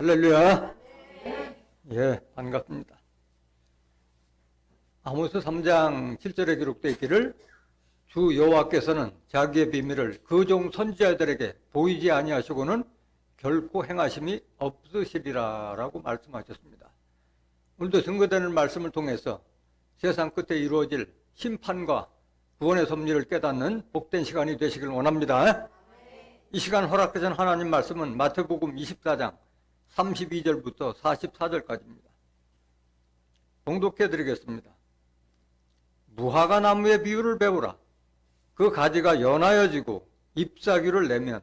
할렐루야. 예, 반갑습니다. 아모스 3장 7절에 기록되어 있기를 주 여호와께서는 자기의 비밀을 그 종 선지자들에게 보이지 아니하시고는 결코 행하심이 없으시리라 라고 말씀하셨습니다. 오늘도 증거되는 말씀을 통해서 세상 끝에 이루어질 심판과 구원의 섭리를 깨닫는 복된 시간이 되시길 원합니다. 이 시간 허락하신 하나님 말씀은 마태복음 24장 32절부터 44절까지입니다. 봉독해 드리겠습니다. 무화과 나무의 비유를 배우라. 그 가지가 연하여지고 잎사귀를 내면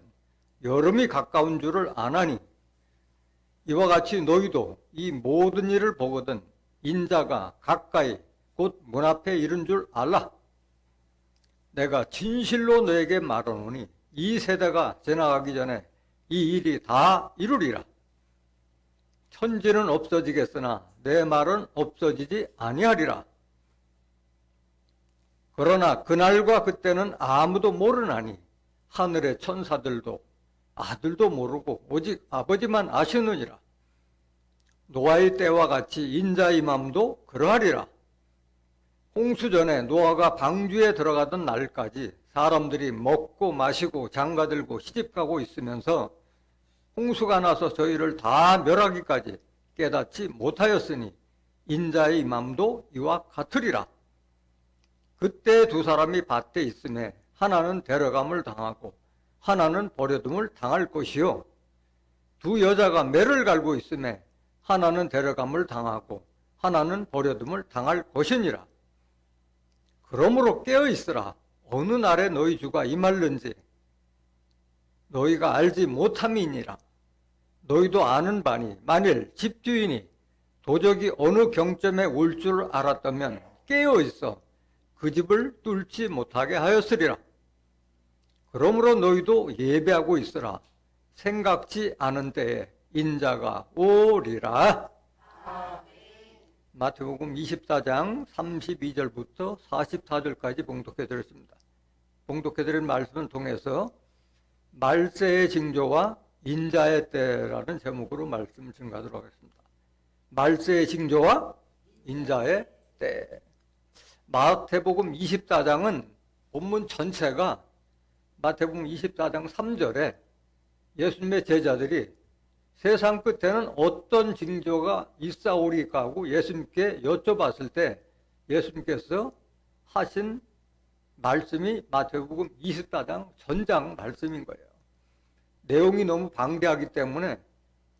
여름이 가까운 줄을 아나니 이와 같이 너희도 이 모든 일을 보거든 인자가 가까이 곧 문 앞에 이른 줄 알라. 내가 진실로 너에게 말하노니 이 세대가 지나가기 전에 이 일이 다 이루리라. 천지는 없어지겠으나 내 말은 없어지지 아니하리라. 그러나 그날과 그때는 아무도 모르나니 하늘의 천사들도 아들도 모르고 오직 아버지만 아시느니라. 노아의 때와 같이 인자의 맘도 그러하리라. 홍수 전에 노아가 방주에 들어가던 날까지 사람들이 먹고 마시고 장가들고 시집가고 있으면서 홍수가 나서 저희를 다 멸하기까지 깨닫지 못하였으니 인자의 맘도 이와 같으리라. 그때 두 사람이 밭에 있음에 하나는 데려감을 당하고 하나는 버려둠을 당할 것이요 두 여자가 매를 갈고 있음에 하나는 데려감을 당하고 하나는 버려둠을 당할 것이니라. 그러므로 깨어있으라. 어느 날에 너희 주가 임할는지 너희가 알지 못함이니라. 너희도 아는 바니 만일 집주인이 도적이 어느 경점에 올 줄 알았다면 깨어있어 그 집을 뚫지 못하게 하였으리라. 그러므로 너희도 예배하고 있으라. 생각지 않은 때에 인자가 오리라. 마태복음 24장 32절부터 44절까지 봉독해 드렸습니다. 봉독해 드린 말씀을 통해서 말세의 징조와 인자의 때라는 제목으로 말씀을 증가하도록 하겠습니다. 말세의 징조와 인자의 때. 마태복음 24장은 본문 전체가 마태복음 24장 3절에 예수님의 제자들이 세상 끝에는 어떤 징조가 있사오리까 하고 예수님께 여쭤봤을 때 예수님께서 하신 말씀이 마태복음 24장 전장 말씀인 거예요. 내용이 너무 방대하기 때문에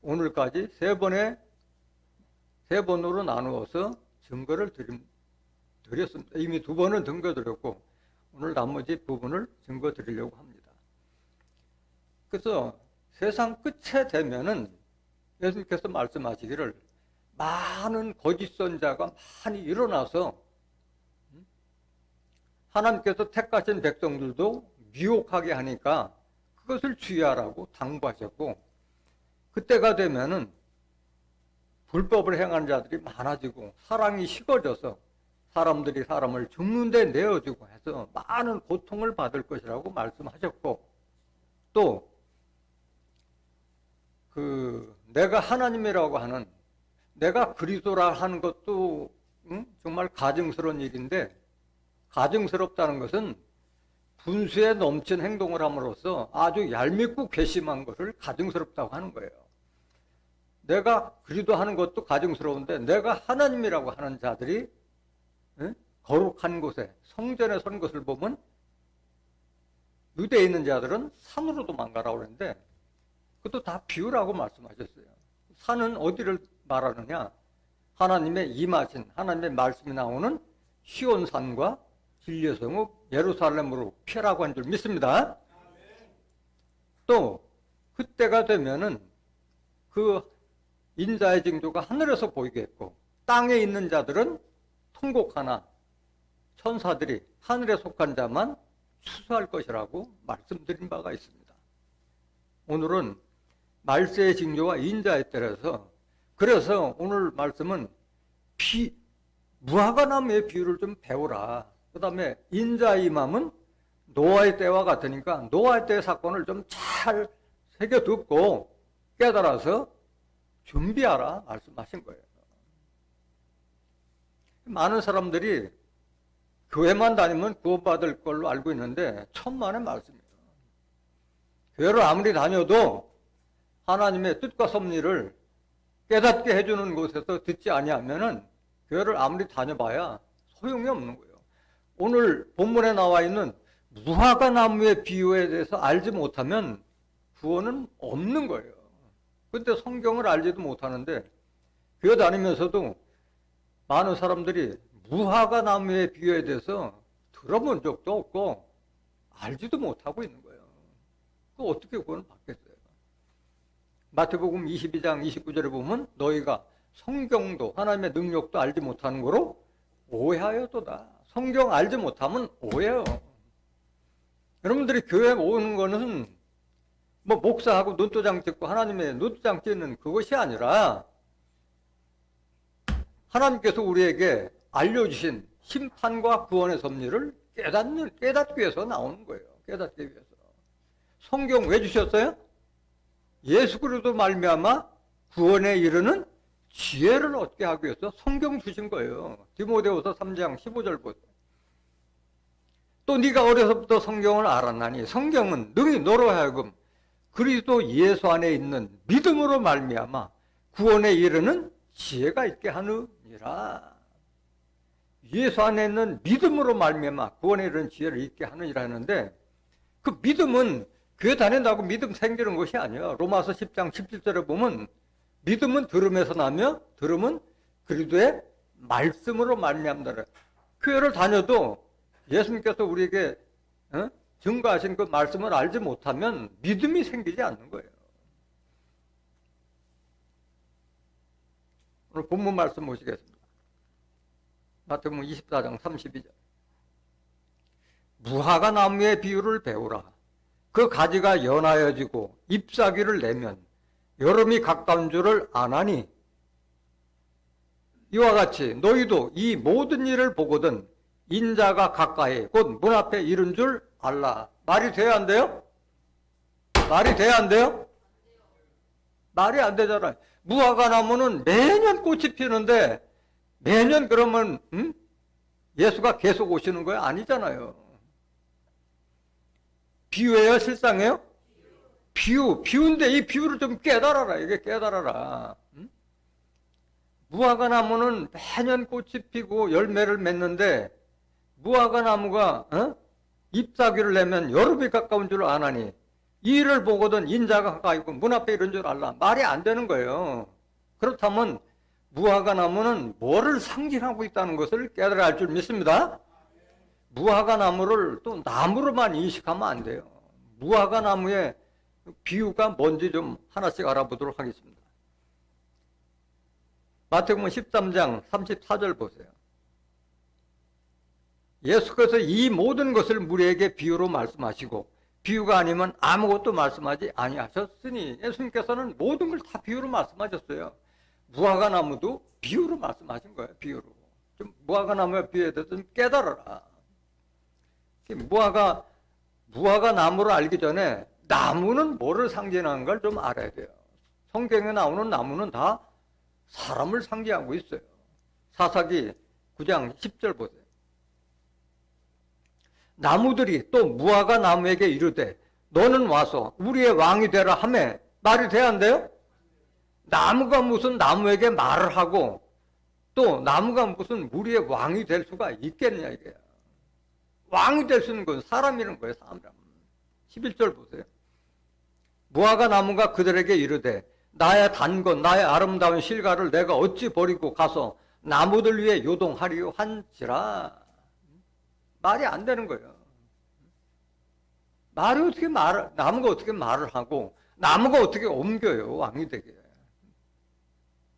오늘까지 세 번으로 나누어서 증거를 드렸습니다. 이미 두 번은 증거 드렸고 오늘 나머지 부분을 증거 드리려고 합니다. 그래서 세상 끝에 되면은 예수님께서 말씀하시기를 많은 거짓 선자가 많이 일어나서 하나님께서 택하신 백성들도 미혹하게 하니까 그것을 주의하라고 당부하셨고 그때가 되면은 불법을 행하는 자들이 많아지고 사랑이 식어져서 사람들이 사람을 죽는 데 내어주고 해서 많은 고통을 받을 것이라고 말씀하셨고 또 내가 하나님이라고 하는 내가 그리스도라 하는 것도 정말 가증스러운 일인데 가증스럽다는 것은 분수에 넘친 행동을 함으로써 아주 얄밉고 괘씸한 것을 가증스럽다고 하는 거예요. 내가 그리스도 하는 것도 가증스러운데 내가 하나님이라고 하는 자들이 거룩한 곳에 성전에 선 것을 보면 유대에 있는 자들은 산으로 도망가라고 그러는데 그것도 다 비유라고 말씀하셨어요. 산은 어디를 말하느냐? 하나님의 임하신 하나님의 말씀이 나오는 시온산과 진리의 성읍 예루살렘으로 피하라고 한 줄 믿습니다. 또 그때가 되면은 그 인자의 징조가 하늘에서 보이겠고 땅에 있는 자들은 통곡하나 천사들이 하늘에 속한 자만 추수할 것이라고 말씀드린 바가 있습니다. 오늘은 말세의 징조와 인자의 때라서 그래서 오늘 말씀은 무화과 나무의 비유를 좀 배우라. 그 다음에 인자의 맘은 노아의 때와 같으니까 노아의 때의 사건을 좀 잘 새겨 듣고 깨달아서 준비하라 말씀하신 거예요. 많은 사람들이 교회만 다니면 구원받을 걸로 알고 있는데 천만의 말씀이에요. 교회를 아무리 다녀도 하나님의 뜻과 섭리를 깨닫게 해주는 곳에서 듣지 아니하면은 교회를 아무리 다녀봐야 소용이 없는 거예요. 오늘 본문에 나와 있는 무화과 나무의 비유에 대해서 알지 못하면 구원은 없는 거예요. 근데 성경을 알지도 못하는데 교회 다니면서도 많은 사람들이 무화과 나무의 비유에 대해서 들어본 적도 없고 알지도 못하고 있는 거예요. 그 어떻게 구원을 받겠어요? 마태복음 22장 29절에 보면 너희가 성경도 하나님의 능력도 알지 못하는 거로 오해하였도다. 성경 알지 못하면 오해요. 여러분들이 교회 오는 거는 뭐 목사하고 눈도장 찍고 하나님의 눈도장 찍는 그것이 아니라 하나님께서 우리에게 알려주신 심판과 구원의 섭리를 깨닫기 위해서 나오는 거예요. 깨닫기 위해서. 성경 왜 주셨어요? 예수 그리스도 말미암아 구원에 이르는 지혜를 얻게 하기 위해서 성경 주신 거예요. 디모데후서 3장 15절 보세요. 또 네가 어려서부터 성경을 알았나니 성경은 능히 너로 하여금 그리스도 예수 안에 있는 믿음으로 말미암아 구원에 이르는 지혜가 있게 하느니라. 예수 안에 있는 믿음으로 말미암아 구원에 이르는 지혜를 있게 하느니라 하는데 그 믿음은 교회 다닌다고 믿음 생기는 것이 아니에요. 로마서 10장 17절에 보면 믿음은 들음에서 나며 들음은 그리스도의 말씀으로 말미암다. 교회를 다녀도 예수님께서 우리에게 증거하신 그 말씀을 알지 못하면 믿음이 생기지 않는 거예요. 오늘 본문 말씀 보시겠습니다. 마태복음 24장 32절. 무화과 나무의 비유를 배우라. 그 가지가 연하여지고 잎사귀를 내면 여름이 가까운 줄을 아나니 이와 같이 너희도 이 모든 일을 보거든 인자가 가까이 곧 문 앞에 이른 줄 알라. 말이 돼야 안 돼요? 말이 돼야 안 돼요? 말이 안 되잖아요. 무화과 나무는 매년 꽃이 피는데 매년 그러면 예수가 계속 오시는 거예요? 아니잖아요. 비유예요? 실상이에요? 비유인데 이 비유를 좀 깨달아라. 이게 깨달아라. 무화과 나무는 매년 꽃이 피고 열매를 맺는데 무화과 나무가 잎사귀를 내면 여름이 가까운 줄 아나니 이 일을 보거든 인자가 가까이 있고 문 앞에 이런 줄 알라. 말이 안 되는 거예요. 그렇다면 무화과 나무는 뭐를 상징하고 있다는 것을 깨달아야 할 줄 믿습니다. 무화과 나무를 또 나무로만 인식하면 안 돼요. 무화과 나무의 비유가 뭔지 좀 하나씩 알아보도록 하겠습니다. 마태복음 13장 34절 보세요. 예수께서 이 모든 것을 우리에게 비유로 말씀하시고 비유가 아니면 아무것도 말씀하지 아니하셨으니 예수님께서는 모든 걸 다 비유로 말씀하셨어요. 무화과 나무도 비유로 말씀하신 거예요. 비유로. 좀 무화과 나무의 비유에 대해서 좀 깨달아라. 무화과 나무를 알기 전에 나무는 뭐를 상징하는 걸 좀 알아야 돼요. 성경에 나오는 나무는 다 사람을 상징하고 있어요. 사사기 9장 10절 보세요. 나무들이 또 무화과 나무에게 이르되 너는 와서 우리의 왕이 되라 하매 말이 돼야 안 돼요? 나무가 무슨 나무에게 말을 하고 또 나무가 무슨 우리의 왕이 될 수가 있겠냐 이게. 왕이 될 수 있는 건 사람이라는 거예요. 사람. 11절 보세요. 무화과 나무가 그들에게 이르되 나의 단건 나의 아름다운 실과를 내가 어찌 버리고 가서 나무들 위에 요동하리요 한지라. 말이 안 되는 거예요. 나무가 어떻게 말을 하고 나무가 어떻게 옮겨요 왕이 되게.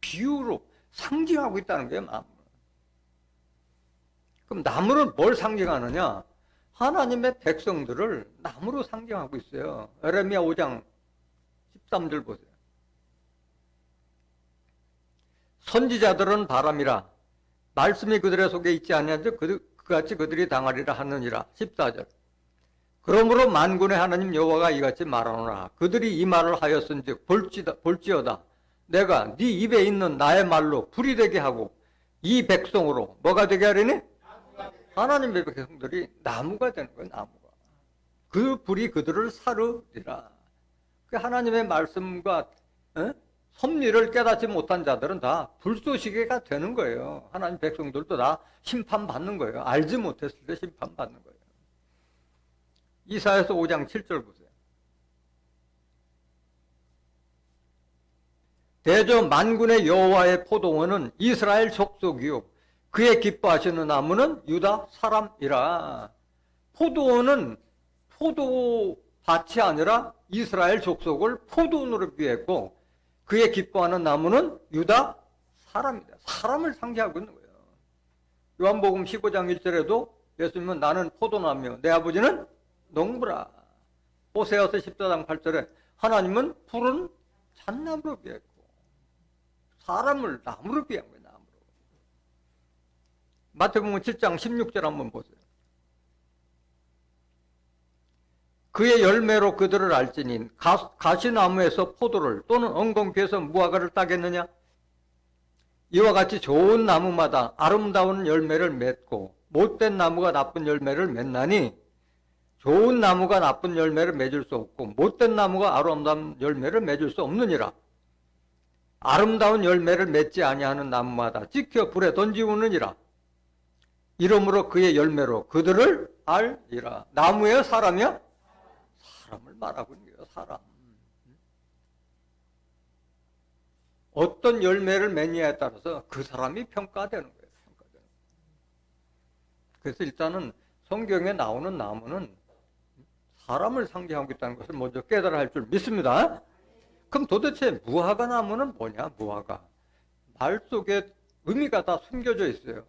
비유로 상징하고 있다는 거예요. 그럼 나무는 뭘 상징하느냐? 하나님의 백성들을 나무로 상징하고 있어요. 에레미야 5장 13절 보세요. 선지자들은 바람이라 말씀이 그들의 속에 있지 아니한즉 그같이 그들이 당하리라 하느니라. 14절. 그러므로 만군의 하나님 여호와가 이같이 말하노라. 그들이 이 말을 하였은즉 볼지어다 내가 네 입에 있는 나의 말로 불이 되게 하고 이 백성으로 뭐가 되게 하려니? 하나님의 백성들이 나무가 되는 거예요. 나무가. 그 불이 그들을 사르리라. 그 하나님의 말씀과 섭리를 깨닫지 못한 자들은 다 불쏘시개가 되는 거예요. 하나님 백성들도 다 심판받는 거예요. 알지 못했을 때 심판받는 거예요. 이사야서 5장 7절 보세요. 대저 만군의 여호와의 포도원은 이스라엘 족속이요 그의 기뻐하시는 나무는 유다 사람이라. 포도원은 포도밭이 아니라 이스라엘 족속을 포도원으로 비했고 그의 기뻐하는 나무는 유다 사람이다. 사람을 상징하고 있는 거예요. 요한복음 15장 1절에도 예수님은 나는 포도나무요 내 아버지는 농부라. 호세아서 14장 8절에 하나님은 푸른 잣나무로 비했고 사람을 나무로 비한 거예요. 나무로. 마태복음 7장 16절 한번 보세요. 그의 열매로 그들을 알지니 가시나무에서 포도를 또는 엉겅퀴에서 무화과를 따겠느냐? 이와 같이 좋은 나무마다 아름다운 열매를 맺고 못된 나무가 나쁜 열매를 맺나니 좋은 나무가 나쁜 열매를 맺을 수 없고 못된 나무가 아름다운 열매를 맺을 수 없느니라. 아름다운 열매를 맺지 아니하는 나무마다 찍혀 불에 던지우느니라. 이러므로 그의 열매로 그들을 알리라. 나무예요? 사람이요? 사람을 말하고 있는 거예요. 사람. 어떤 열매를 맺냐에 따라서 그 사람이 평가되는 거예요. 평가되는 거예요. 그래서 일단은 성경에 나오는 나무는 사람을 상징하고 있다는 것을 먼저 깨달아야 할 줄 믿습니다. 그럼 도대체 무화과 나무는 뭐냐? 무화과. 말 속에 의미가 다 숨겨져 있어요.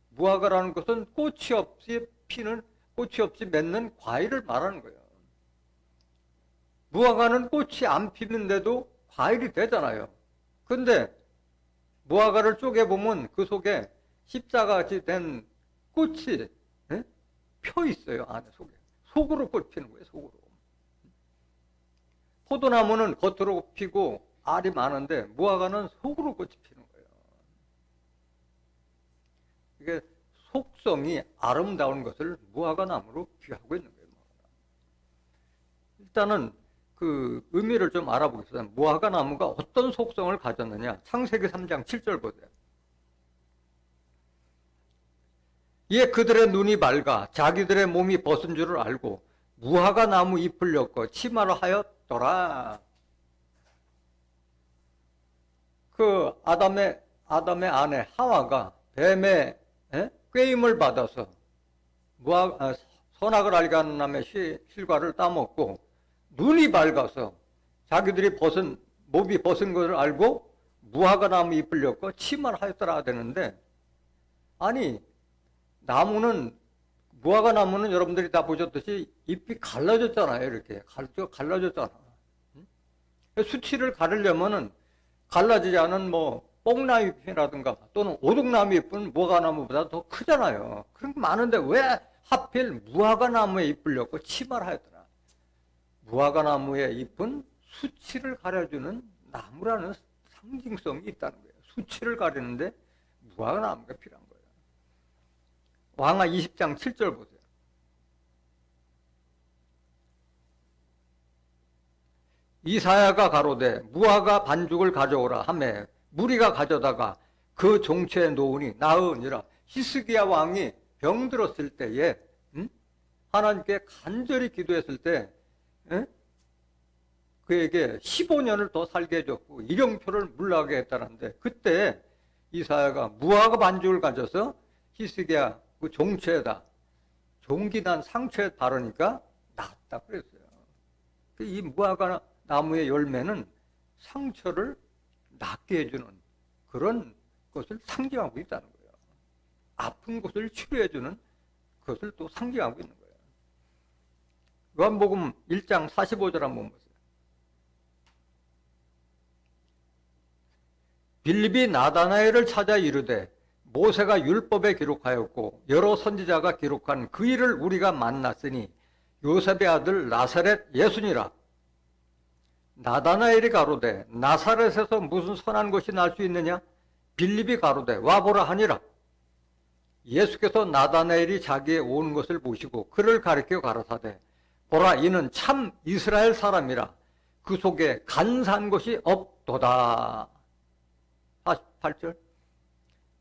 무화과라는 것은 꽃이 없이 피는, 꽃이 없이 맺는 과일을 말하는 거예요. 무화과는 꽃이 안 피는데도 과일이 되잖아요. 근데 무화과를 쪼개보면 그 속에 십자가같이 된 꽃이 펴 있어요. 안에 속에. 속으로 꽃 피는 거예요. 속으로. 포도나무는 겉으로 피고 알이 많은데 무화과는 속으로 꽃이 피는 거예요. 이게 속성이 아름다운 것을 무화과 나무로 비유하고 있는 거예요. 일단은 그 의미를 좀 알아보겠습니다. 무화과 나무가 어떤 속성을 가졌느냐? 창세기 3장 7절 보세요. 이에 그들의 눈이 밝아 자기들의 몸이 벗은 줄을 알고 무화과 나무 잎을 엮어 치마를 하였더라. 그 아담의 아내 하와가 뱀의 꾀임을 받아서 선악을 알게 하는 남의 실과를 따먹고 눈이 밝아서 자기들이 몸이 벗은 것을 알고 무화과 나무 잎을 엮어 치마를 하였더라 되는데, 아니 무화과 나무는 여러분들이 다 보셨듯이 잎이 갈라졌잖아요. 이렇게 갈라졌잖아. 수치를 가르려면은 갈라지지 않은 뽕나무 잎이라든가 또는 오동나무 잎은 무화과 나무보다 더 크잖아요. 그런 게 많은데 왜 하필 무화과 나무에 잎을 엮고 치마를 하였더라. 무화과 나무의 잎은 수치를 가려주는 나무라는 상징성이 있다는 거예요. 수치를 가리는데 무화과 나무가 필요한 거예요. 왕하 20장 7절 보세요. 이사야가 가로되 무화과 반죽을 가져오라 하매 무리가 가져다가 그 종체에 놓으니 나으니라. 히스기야 왕이 병들었을 때에 하나님께 간절히 기도했을 때 그에게 15년을 더 살게 해줬고 일용표를 물라게 했다는데, 그때 이사야가 무화과 반죽을 가져서 히스기야 그 종체에다 종기난 상처에 바르니까 낫다 그랬어요. 이 무화과 나무의 열매는 상처를 낫게 해주는 그런 것을 상징하고 있다는 거예요. 아픈 것을 치료해주는 그것을 또 상징하고 있는 거예요. 요한복음 1장 45절 한번 보세요. 빌립이 나다나엘을 찾아 이르되 모세가 율법에 기록하였고 여러 선지자가 기록한 그 일을 우리가 만났으니 요셉의 아들 나사렛 예수니라. 나다나엘이 가로되 나사렛에서 무슨 선한 것이 날 수 있느냐? 빌립이 가로되 와보라 하니라. 예수께서 나다나엘이 자기의 오는 것을 보시고 그를 가리켜 가라사대 보라 이는 참 이스라엘 사람이라 그 속에 간사한 것이 없도다. 48절.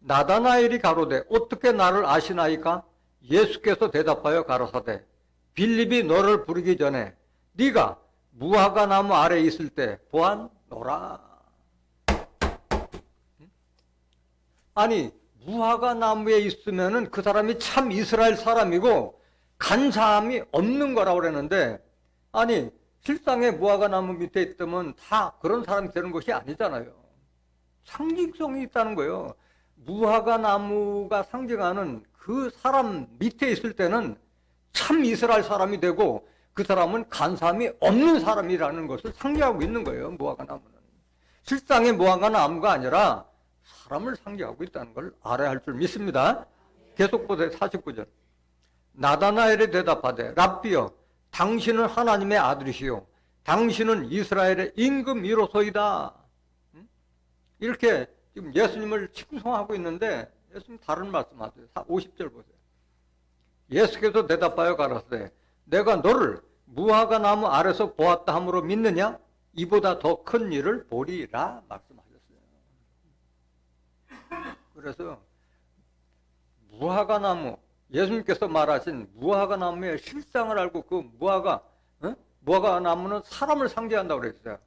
나다나엘이 가로되 어떻게 나를 아시나이까? 예수께서 대답하여 가라사대 빌립이 너를 부르기 전에 네가 무화과 나무 아래 있을 때 보았노라. 아니 무화과 나무에 있으면은 그 사람이 참 이스라엘 사람이고 간사함이 없는 거라고 그랬는데, 아니 실상에 무화과 나무 밑에 있다면 다 그런 사람이 되는 것이 아니잖아요. 상징성이 있다는 거예요. 무화과 나무가 상징하는 그 사람 밑에 있을 때는 참 이스라엘 사람이 되고 그 사람은 간사함이 없는 사람이라는 것을 상징하고 있는 거예요. 무화과 나무는 실상의 무화과 나무가 아니라 사람을 상징하고 있다는 걸 알아야 할 줄 믿습니다. 계속 보세요. 49절. 나다나엘이 대답하되 랍비여 당신은 하나님의 아들이시요 당신은 이스라엘의 임금이로소이다. 이렇게 지금 예수님을 칭송하고 있는데 예수님 다른 말씀하세요. 50절 보세요. 예수께서 대답하여 가라사대 내가 너를 무화과 나무 아래서 보았다 함으로 믿느냐? 이보다 더 큰 일을 보리라 말씀하셨어요. 그래서 무화과 나무, 예수님께서 말하신 무화과 나무의 실상을 알고 그 무화과 나무는 사람을 상징한다고 그랬어요.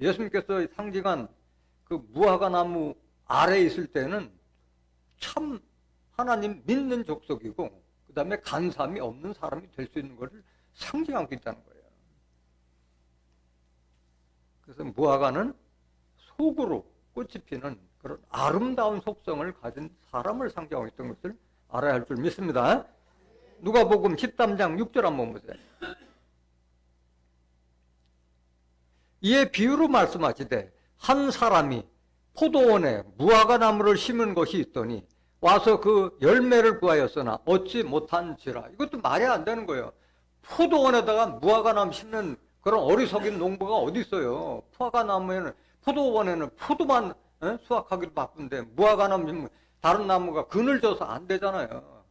예수님께서 상징한 그 무화과 나무 아래에 있을 때는 참 하나님 믿는 족속이고 그 다음에 간사함이 없는 사람이 될 수 있는 것을 상징하고 있다는 거예요. 그래서 무화과는 속으로 꽃이 피는 그런 아름다운 속성을 가진 사람을 상징하고 있던 것을 알아야 할 줄 믿습니다. 누가복음 13장 6절 한번 보세요. 이에 비유로 말씀하시되 한 사람이 포도원에 무화과 나무를 심은 것이 있더니 와서 그 열매를 구하였으나 얻지 못한지라. 이것도 말이 안 되는 거예요. 포도원에다가 무화과 나무 심는 그런 어리석인 농부가 어디 있어요. 무화과 나무에는, 포도원에는 포도만 수확하기도 바쁜데 무화과 나무, 다른 나무가 그늘 져서 안 되잖아요.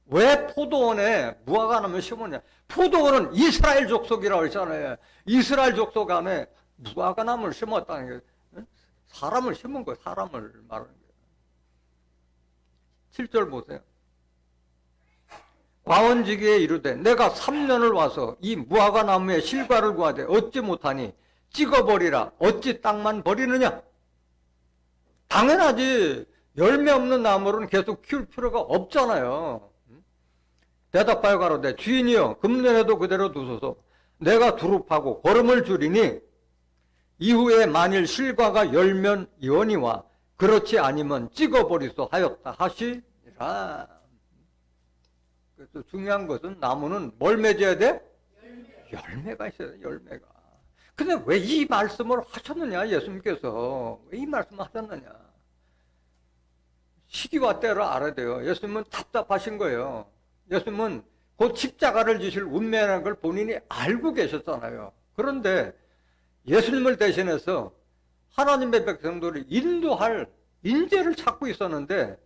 왜 포도원에 무화과 나무를 심었냐? 포도원은 이스라엘 족속이라고 했잖아요. 이스라엘 족속 안에 무화과 나무를 심었다는 게 사람을 심은 거예요. 사람을 말하는 거예요. 7절 보세요. 과원지기에 이르되 내가 3년을 와서 이 무화과 나무에 실과를 구하되 얻지 못하니 찍어버리라. 어찌 땅만 버리느냐? 당연하지. 열매 없는 나무는 계속 키울 필요가 없잖아요. 대답하여 가로되 주인이여 금년에도 그대로 두소서. 내가 두릅하고 거름을 줄이니 이후에 만일 실과가 열면 이원이와 그렇지 아니면 찍어버리소 하였다 하시니라. 그래서 중요한 것은 나무는 뭘 맺어야 돼? 열매가 있어야 돼. 열매가. 근데 왜 이 말씀을 하셨느냐? 예수님께서 왜 이 말씀을 하셨느냐? 시기와 때를 알아야 돼요. 예수님은 답답하신 거예요. 예수님은 곧 십자가를 지실 운명이라는 걸 본인이 알고 계셨잖아요. 그런데 예수님을 대신해서 하나님의 백성들을 인도할 인재를 찾고 있었는데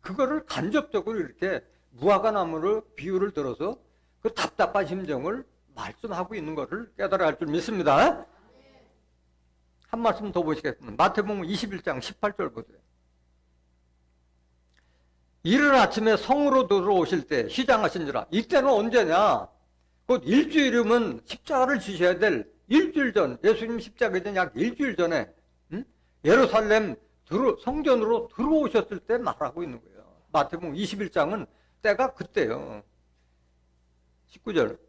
그거를 간접적으로 이렇게 무화과 나무를 비유를 들어서 그 답답한 심정을 말씀하고 있는 것을 깨달아야 할 줄 믿습니다. 한 말씀 더 보시겠습니다. 마태복음 21장 18절 보세요. 이른 아침에 성으로 들어오실 때 시장하신지라. 이때는 언제냐? 곧 일주일이면 십자가를 지셔야 될 일주일 전, 예수님 십자가 전 약 일주일 전에 예루살렘 성전으로 들어오셨을 때 말하고 있는 거예요. 마태복음 21장은 때가 그때요. 19절.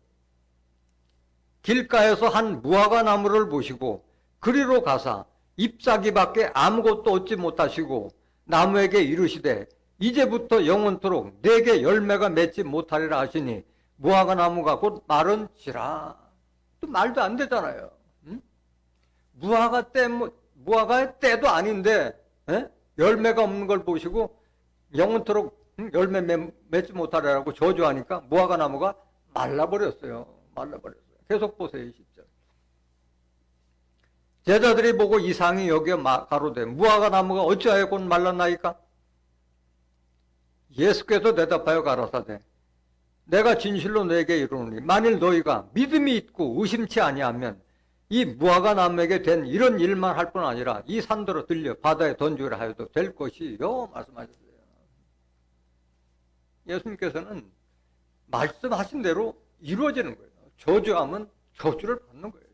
길가에서 한 무화과 나무를 보시고 그리로 가사 잎사귀밖에 아무것도 얻지 못하시고 나무에게 이르시되 이제부터 영원토록 내게 열매가 맺지 못하리라 하시니 무화과 나무가 곧 마른지라. 또 말도 안 되잖아요. 무화과의 때도 아닌데 열매가 없는 걸 보시고 영원토록 열매 맺지 못하리라고 저주하니까 무화과 나무가 말라버렸어요. 말라버렸어요. 계속 보세요. 20절. 제자들이 보고 이상히 여겨 가로되 무화과 나무가 어찌하여 곧 말랐나이까? 예수께서 대답하여 가라사대 내가 진실로 너에게 이르노니 만일 너희가 믿음이 있고 의심치 아니하면 이 무화과 나무에게 된 이런 일만 할 뿐 아니라 이 산더러 들려 바다에 던지라 하여도 될 것이요 말씀하셨어요. 예수님께서는 말씀하신 대로 이루어지는 거예요. 저주하면 저주를 받는 거예요.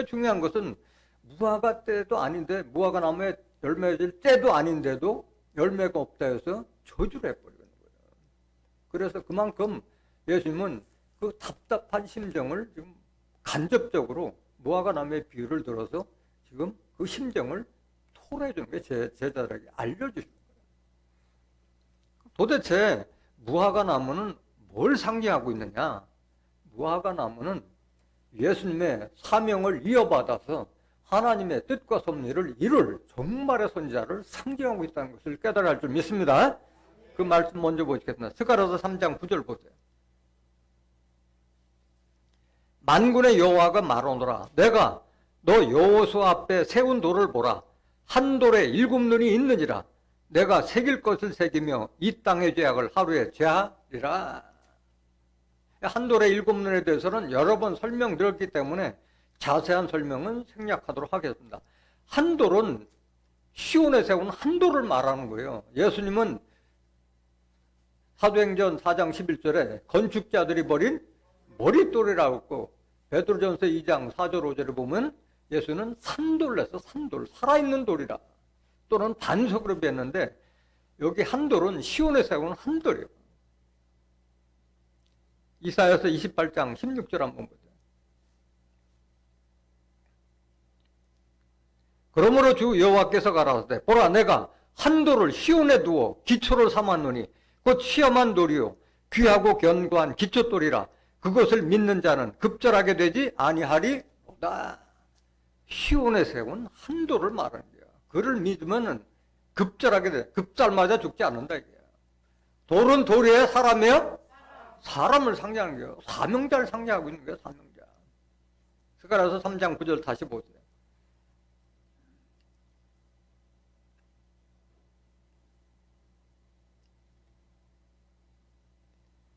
중요한 것은 무화과 때도 아닌데 무화과 나무에 열매가 질 때도 아닌데도 열매가 없다 해서 저주를 해버리는 거예요. 그래서 그만큼 예수님은 그 답답한 심정을 지금 간접적으로 무화과 나무의 비유를 들어서 지금 그 심정을 토로해 주는 게 제자들에게 알려주시는 거예요. 도대체 무화과 나무는 뭘 상징하고 있느냐? 무화과 나무는 예수님의 사명을 이어받아서 하나님의 뜻과 섭리를 이룰 종말의 선지자를 상징하고 있다는 것을 깨달아야 할 줄 믿습니다. 그 말씀 먼저 보시겠습니다. 스가랴서 3장 9절 보세요. 만군의 여호와가 말하노라 내가 너 여호수 앞에 세운 돌을 보라 한 돌에 7눈이 있느니라 내가 새길 것을 새기며 이 땅의 죄악을 하루에 제하리라. 한 돌에 7눈에 대해서는 여러 번 설명드렸기 때문에 자세한 설명은 생략하도록 하겠습니다. 한 돌은 시온에 세운 한 돌을 말하는 거예요. 예수님은 사도행전 4장 11절에 건축자들이 버린 머릿돌이라고 했고 베드로전서 2장 4절 5절에 보면 예수는 산돌을 해서 산돌, 살아있는 돌이라 또는 반석으로 뵀는데 여기 한 돌은 시온에 세운 한 돌이에요. 이사야서 28장 16절 한번 보세요. 그러므로 주 여호와께서 가라사대 보라 내가 한 돌을 시온에 두어 기초를 삼았노니 곧 시험한 돌이요 귀하고 견고한 기초돌이라 그것을 믿는 자는 급절하게 되지 아니하리로다. 시온에 세운 한 돌을 말하는 거야. 그를 믿으면 급절하게 돼. 급잘 맞아 죽지 않는다 이게. 돌은 돌이에요 사람이에요? 사람을 상징하는 거예요. 사명자를 상징하고 있는 거예요. 사명자. 스가랴서 3장 9절 다시 보세요.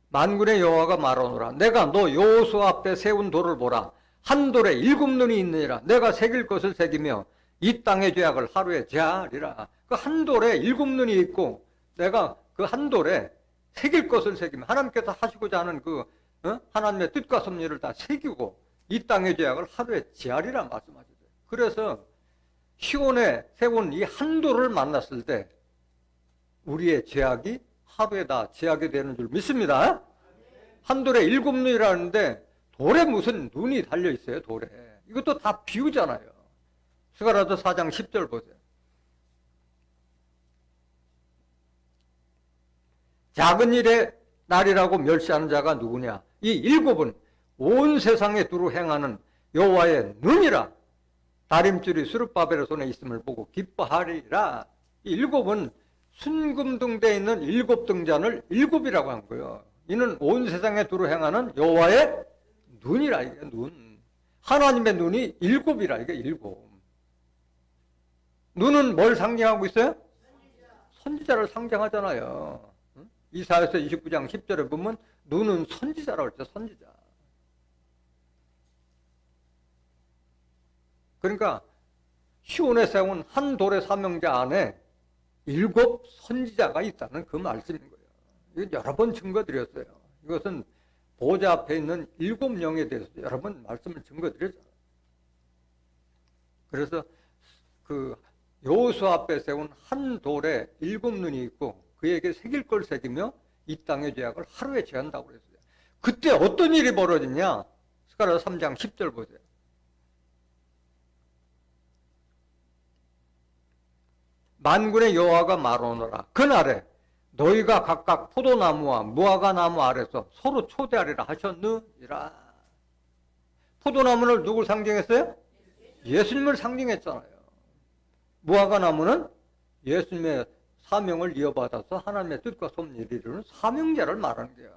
만군의 여호와가 말하노라 내가 너 여호수 앞에 세운 돌을 보라 한 돌에 7눈이 있느니라 내가 새길 것을 새기며 이 땅의 죄악을 하루에 제하리라. 그 한 돌에 7눈이 있고 내가 그 한 돌에 새길 것을 새기며 하나님께서 하시고자 하는 그 하나님의 뜻과 섭리를 다 새기고 이 땅의 죄악을 하루에 제하리라 말씀하셨어요. 그래서 시온에 세운 이 한 돌을 만났을 때 우리의 죄악이 하루에 다 제하게 되는 줄 믿습니다. 한 돌에 7눈이라는데 돌에 무슨 눈이 달려있어요. 돌에. 이것도 다 비유잖아요. 스가랴서 4장 10절 보세요. 작은 일의 날이라고 멸시하는 자가 누구냐? 이 7은 온 세상에 두루 행하는 여호와의 눈이라. 다림줄이 스룹바벨의 손에 있음을 보고 기뻐하리라. 이 7은 순금등대에 있는 7등잔을 7이라고 한 거예요. 이는 온 세상에 두루 행하는 여호와의 눈이라. 이게 눈. 하나님의 눈이 7이라. 이게 7. 눈은 뭘 상징하고 있어요? 선지자를 상징하잖아요. 이사야서 29장 10절에 보면 눈은 선지자라고 했죠. 선지자. 그러니까 시온에 세운 한 돌의 사명자 안에 7 선지자가 있다는 그 말씀인 거예요. 이건 여러 번 증거드렸어요. 이것은 보좌 앞에 있는 7영에 대해서 여러 번 말씀을 증거드렸죠. 그래서 그 여호수 앞에 세운 한 돌에 7눈이 있고 그에게 새길 걸 새기며 이 땅의 죄악을 하루에 제한다고 그랬어요. 그때 어떤 일이 벌어지냐? 스가랴서 3장 10절 보세요. 만군의 여호와가 말하노라 그날에 너희가 각각 포도나무와 무화과 나무 아래서 서로 초대하리라 하셨느니라. 포도나무는 누굴 상징했어요? 예수님을 상징했잖아요. 무화과 나무는 예수님의 사명을 이어받아서 하나님의 뜻과 섭리를 이루는 사명자를 말하는 거예요.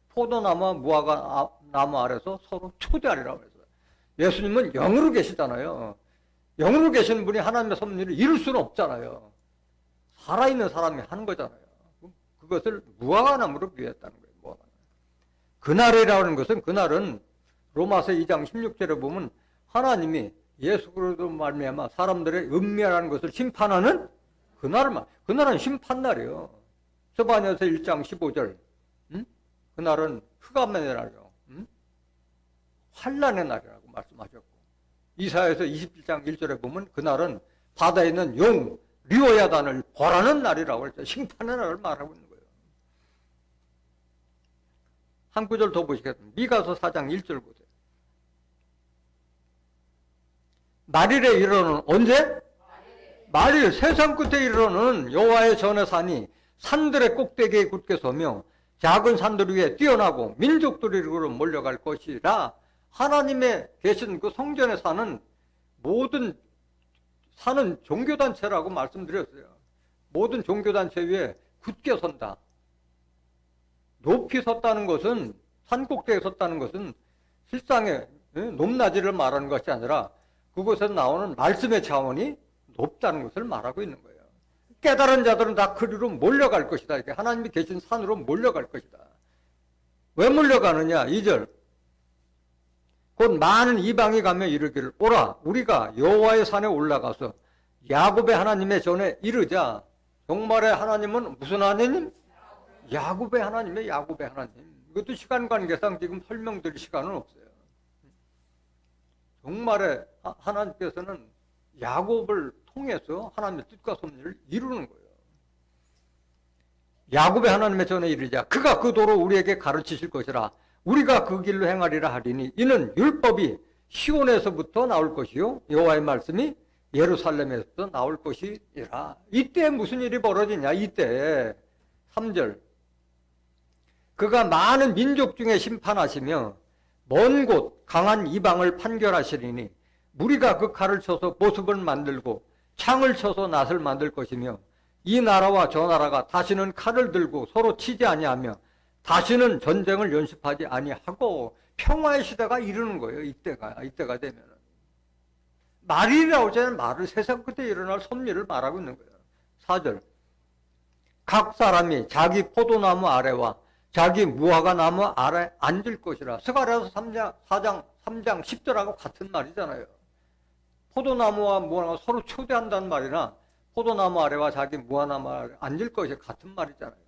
포도나무와 무화과 나무 아래서 서로 초대하리라고 했어요. 예수님은 영으로 계시잖아요. 영으로 계신 분이 하나님의 섭리를 이룰 수는 없잖아요. 살아있는 사람이 하는 거잖아요. 그것을 무화과나무로 비유했다는 거예요. 무화과나무. 그날이라는 것은, 그날은 로마서 2장 16절에 보면 하나님이 예수 그리스도 말미암아 사람들의 은밀한 것을 심판하는 그날은 심판날이에요. 스바냐서 1장 15절. 그날은 흑암의 날이요. 환란의 날이라고 말씀하셨고, 이사야서 27장 1절에 보면 그날은 바다에 있는 용 리오야단을 벌하는 날이라고 했죠. 심판의 날을 말하고 있는 거예요. 한 구절 더 보시겠습니다. 미가서 4장 1절 보세요. 말일에 이르러는 언제? 말일 세상 끝에 이르러는 여호와의 전의 산이 산들의 꼭대기에 굳게 서며 작은 산들 위에 뛰어나고 민족들이 이리로 몰려갈 것이라. 하나님의 계신 그 성전에 사는 모든 사는 종교단체라고 말씀드렸어요. 모든 종교단체 위에 굳게 선다. 높이 섰다는 것은, 산 꼭대기에 섰다는 것은 실상의 높낮이를 말하는 것이 아니라 그곳에서 나오는 말씀의 차원이 높다는 것을 말하고 있는 거예요. 깨달은 자들은 다 그리로 몰려갈 것이다. 이렇게 하나님이 계신 산으로 몰려갈 것이다. 왜 몰려가느냐? 2절. 곧 많은 이방이 가며 이르기를 오라 우리가 여호와의 산에 올라가서 야곱의 하나님의 전에 이르자. 정말의 하나님은 무슨 하나님? 야곱의 하나님이에요. 야곱의 하나님. 이것도 시간 관계상 지금 설명드릴 시간은 없어요. 정말의 하나님께서는 야곱을 통해서 하나님의 뜻과 섭리를 이루는 거예요. 야곱의 하나님의 전에 이르자. 그가 그 도로 우리에게 가르치실 것이라. 우리가 그 길로 행하리라 하리니 이는 율법이 시온에서부터 나올 것이요 여호와의 말씀이 예루살렘에서부터 나올 것이라. 이때 무슨 일이 벌어지냐? 이때 3절. 그가 많은 민족 중에 심판하시며 먼 곳 강한 이방을 판결하시리니 무리가 그 칼을 쳐서 보습을 만들고 창을 쳐서 낫을 만들 것이며 이 나라와 저 나라가 다시는 칼을 들고 서로 치지 아니하며 다시는 전쟁을 연습하지 아니하고 평화의 시대가 이르는 거예요. 이때가 되면은. 말이라고 하잖아요. 말을 세상 끝에 일어날 섭리를 말하고 있는 거예요. 4절. 각 사람이 자기 포도나무 아래와 자기 무화과 나무 아래 앉을 것이라. 스가랴서 4장 3장 10절하고 같은 말이잖아요. 포도나무와 무화과가 서로 초대한다는 말이나 포도나무 아래와 자기 무화과나무 아래 앉을 것이 같은 말이잖아요.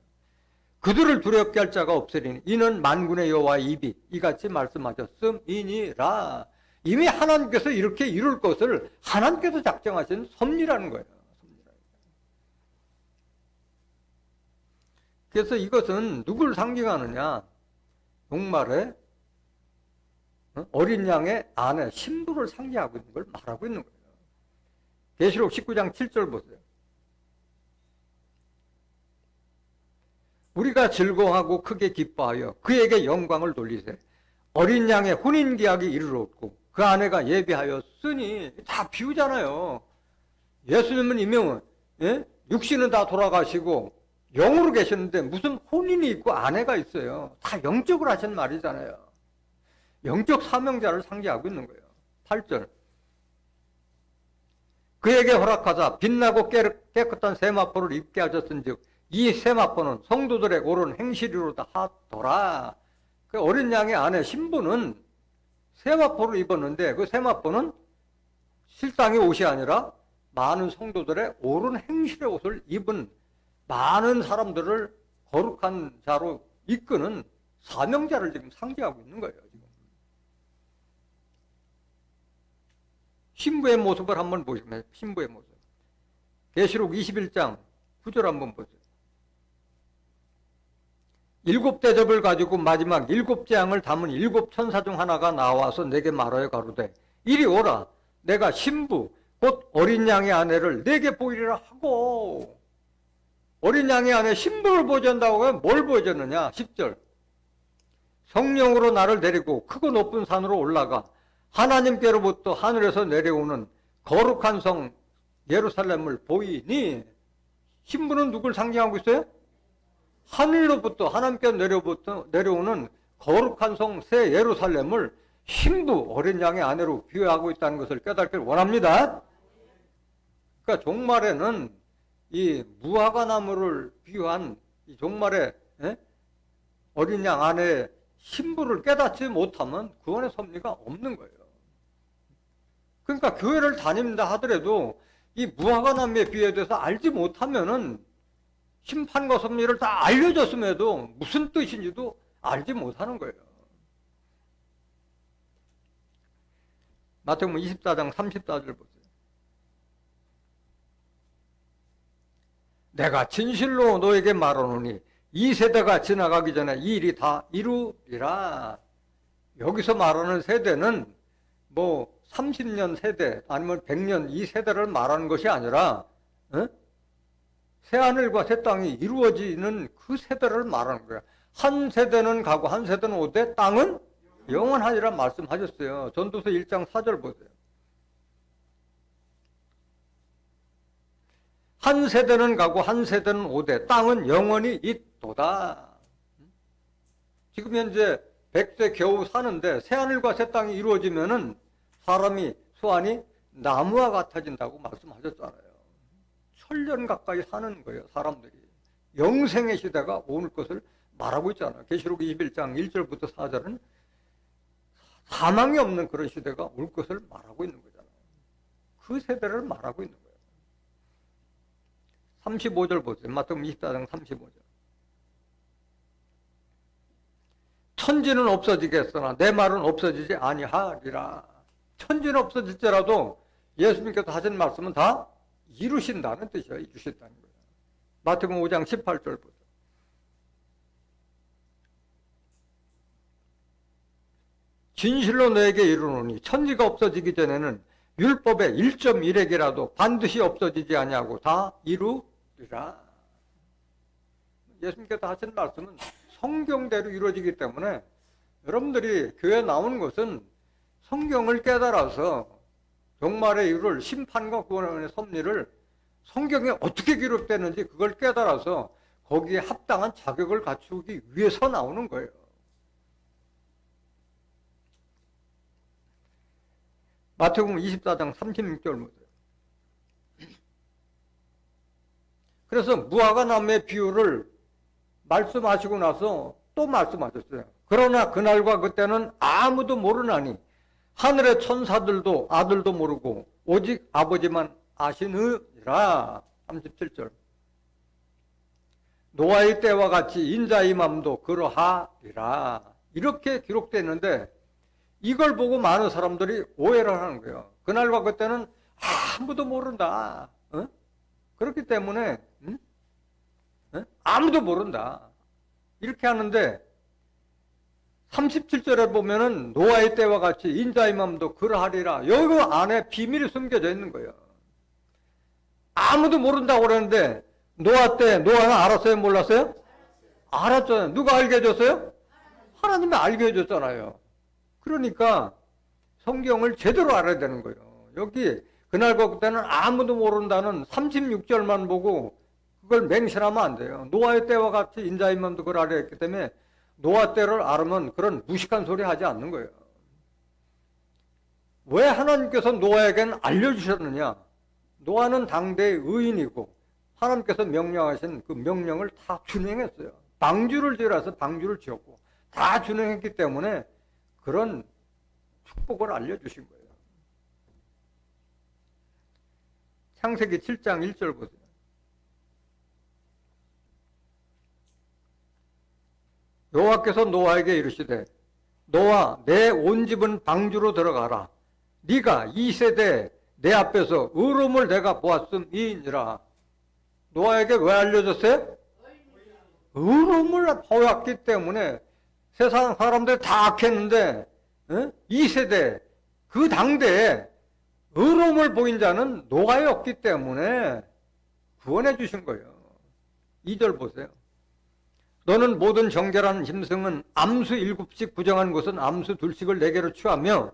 그들을 두렵게 할 자가 없으리니 이는 만군의 여호와의 입이 이같이 말씀하셨음이니라. 이미 하나님께서 이렇게 이룰 것을 하나님께서 작정하신 섭리라는 거예요. 그래서 이것은 누구를 상징하느냐? 종말에 어린 양의 아내 신부를 상징하고 있는 걸 말하고 있는 거예요. 계시록 19장 7절 보세요. 우리가 즐거워하고 크게 기뻐하여 그에게 영광을 돌리세. 어린 양의 혼인계약이 이르렀고 그 아내가 예비하였으니. 다 비유잖아요. 예수님은 이명은 육신은 다 돌아가시고 영으로 계셨는데 무슨 혼인이 있고 아내가 있어요. 다 영적으로 하신 말이잖아요. 영적 사명자를 상징하고 있는 거예요. 8절. 그에게 허락하사 빛나고 깨끗한 세마포를 입게 하셨은즉 이 세마포는 성도들의 옳은 행실이로다 하더라. 그 어린 양의 아내 신부는 세마포를 입었는데 그 세마포는 실상의 옷이 아니라 많은 성도들의 옳은 행실의 옷을 입은 많은 사람들을 거룩한 자로 이끄는 사명자를 지금 상징하고 있는 거예요. 지금. 신부의 모습을 한번 보시면 신부의 모습. 계시록 21장 9절 한번 보세요. 7 대접을 가지고 마지막 7 재앙을 담은 7 천사 중 하나가 나와서 내게 말하여 가로되 이리 오라. 내가 신부 곧 어린 양의 아내를 내게 보이리라 하고. 어린 양의 아내 신부를 보여준다고 하면 뭘 보여줬느냐? 10절. 성령으로 나를 데리고 크고 높은 산으로 올라가 하나님께로부터 하늘에서 내려오는 거룩한 성 예루살렘을 보이니. 신부는 누굴 상징하고 있어요? 하늘로부터 하나님께서 내려오는 거룩한 성 새 예루살렘을 신부 어린 양의 아내로 비유하고 있다는 것을 깨닫기를 원합니다. 그러니까 종말에는 이 무화과 나무를 비유한 이 종말에 어린 양 안에 신부를 깨닫지 못하면 구원의 섭리가 없는 거예요. 그러니까 교회를 다닌다 하더라도 이 무화과 나무에 비유돼서 알지 못하면은 심판과 섭리를 다 알려줬음에도 무슨 뜻인지도 알지 못하는 거예요. 마태복음 24장 34절 보세요. 내가 진실로 너에게 말하노니 이 세대가 지나가기 전에 이 일이 다 이루리라. 여기서 말하는 세대는 뭐 30년 세대 아니면 100년 이 세대를 말하는 것이 아니라 새하늘과 새 땅이 이루어지는 그 세대를 말하는 거야. 한 세대는 가고 한 세대는 오되 땅은 영원하리라 말씀하셨어요. 전도서 1장 4절 보세요. 한 세대는 가고 한 세대는 오되 땅은 영원히 있도다. 지금 현재 100세 겨우 사는데 새하늘과 새 땅이 이루어지면은 사람이 소환이 나무와 같아진다고 말씀하셨잖아요. 천년 가까이 사는 거예요, 사람들이. 영생의 시대가 올 것을 말하고 있잖아요. 계시록 21장 1절부터 4절은 사망이 없는 그런 시대가 올 것을 말하고 있는 거잖아요. 그 세대를 말하고 있는 거예요. 35절 보세요. 마태복음 24장 35절. 천지는 없어지겠으나 내 말은 없어지지 아니하리라. 천지는 없어질지라도 예수님께서 하신 말씀은 다 이루신다는 뜻이에요. 이루신다는 거예요. 마태복음 5장 18절 보세요. 진실로 너에게 이르노니 천지가 없어지기 전에는 율법의 1.1핵이라도 반드시 없어지지 아니하고 다 이루리라. 예수님께서 하신 말씀은 성경대로 이루어지기 때문에 여러분들이 교회 나오는 것은 성경을 깨달아서 종말에 이룰 심판과 구원의 섭리를 성경에 어떻게 기록되는지 그걸 깨달아서 거기에 합당한 자격을 갖추기 위해서 나오는 거예요. 마태복음 24장 36절 보세요. 그래서 무화과 나무의 비유를 말씀하시고 나서 또 말씀하셨어요. 그러나 그날과 그때는 아무도 모르나니 하늘의 천사들도 아들도 모르고 오직 아버지만 아시느니라. 37절. 노아의 때와 같이 인자의 맘도 그러하리라. 이렇게 기록되어 있는데 이걸 보고 많은 사람들이 오해를 하는 거예요. 그날과 그때는 아무도 모른다. 그렇기 때문에 아무도 모른다. 이렇게 하는데 37절에 보면은 노아의 때와 같이 인자의 맘도 그러하리라. 여기 안에 비밀이 숨겨져 있는 거예요. 아무도 모른다고 그러는데 노아 때 노아는 알았어요? 몰랐어요? 알았잖아요. 누가 알게 해줬어요? 하나님이 알게 해줬잖아요. 그러니까 성경을 제대로 알아야 되는 거예요. 여기 그날과 그때는 아무도 모른다는 36절만 보고 그걸 맹신하면 안 돼요. 노아의 때와 같이 인자의 맘도 그러하리라 했기 때문에 노아 때를 알으면 그런 무식한 소리 하지 않는 거예요. 왜 하나님께서 노아에게는 알려주셨느냐? 노아는 당대의 의인이고 하나님께서 명령하신 그 명령을 다 준행했어요. 방주를 지으라서 방주를 지었고 다 준행했기 때문에 그런 축복을 알려주신 거예요. 창세기 7장 1절 보세요. 여호와께서 노아에게 이르시되 노아 내 온 집은 방주로 들어가라. 네가 이 세대에 내 앞에서 의로움을 내가 보았음이니라. 노아에게 왜 알려줬어요? 의로움을 보았기 때문에 세상 사람들 다 악했는데 이 세대 그 당대에 의로움을 보인 자는 노아였기 때문에 구원해 주신 거예요. 2절 보세요. 너는 모든 정결한 짐승은 암수 7씩 부정한 것은 암수 2씩을 내게로 취하며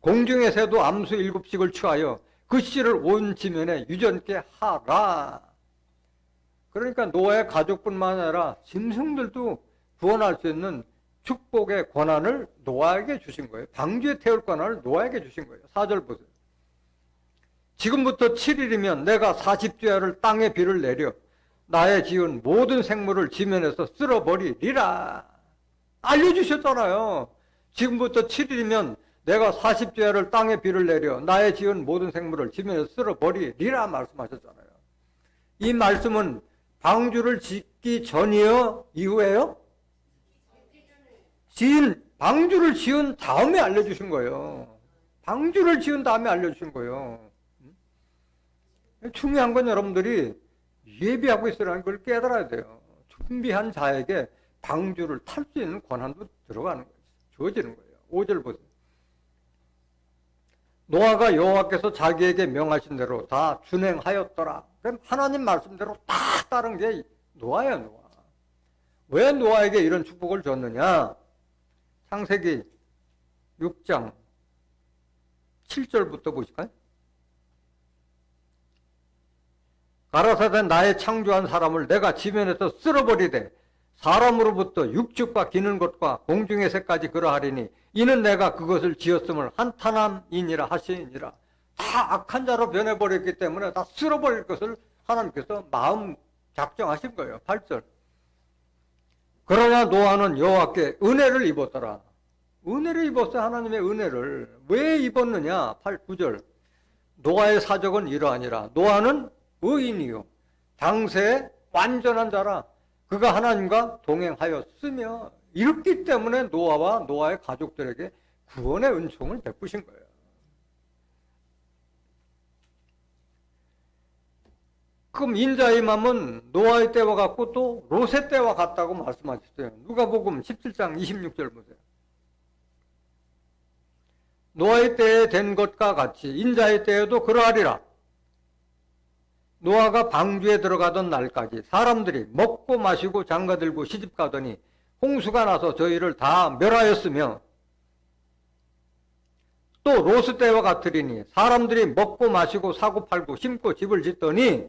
공중의 새도 암수 7씩을 취하여 그 씨를 온 지면에 유전케 하라. 그러니까 노아의 가족뿐만 아니라 짐승들도 구원할 수 있는 축복의 권한을 노아에게 주신 거예요. 방주에 태울 권한을 노아에게 주신 거예요. 4절 보세요. 지금부터 7일이면 내가 40주야를 땅에 비를 내려 나의 지은 모든 생물을 지면에서 쓸어버리리라. 알려주셨잖아요. 지금부터 7일이면 내가 40주야를 땅에 비를 내려 나의 지은 모든 생물을 지면에서 쓸어버리리라 말씀하셨잖아요. 이 말씀은 방주를 짓기 전이요? 이후에요? 방주를 지은 다음에 알려주신 거예요. 방주를 지은 다음에 알려주신 거예요. 중요한 건 여러분들이 예비하고 있으라는 걸 깨달아야 돼요. 준비한 자에게 방주를 탈 수 있는 권한도 들어가는 거예요. 주어지는 거예요. 5절 보세요. 노아가 여호와께서 자기에게 명하신 대로 다 준행하였더라. 그럼 하나님 말씀대로 딱 따른 게 노아예요, 노아. 왜 노아에게 이런 축복을 줬느냐? 창세기 6장 7절부터 보실까요? 가라사대 나의 창조한 사람을 내가 지면에서 쓸어버리되 사람으로부터 육축과 기는 것과 공중의 새까지 그러하리니 이는 내가 그것을 지었음을 한탄함이니라 하시니라. 다 악한 자로 변해버렸기 때문에 다 쓸어버릴 것을 하나님께서 마음 작정하신 거예요. 8절. 그러나 노아는 여호와께 은혜를 입었더라. 은혜를 입었어요. 하나님의 은혜를. 왜 입었느냐? 9절. 노아의 사적은 이러하니라. 노아는 의인이요 당세의 완전한 자라. 그가 하나님과 동행하였으며 이렇기 때문에 노아와 노아의 가족들에게 구원의 은총을 베푸신 거예요. 그럼 인자의 맘은 노아의 때와 같고 또 롯의 때와 같다고 말씀하셨어요. 누가복음 17장 26절 보세요. 노아의 때에 된 것과 같이 인자의 때에도 그러하리라. 노아가 방주에 들어가던 날까지 사람들이 먹고 마시고 장가들고 시집가더니 홍수가 나서 저희를 다 멸하였으며 또 롯의 때와 같으리니 사람들이 먹고 마시고 사고 팔고 심고 집을 짓더니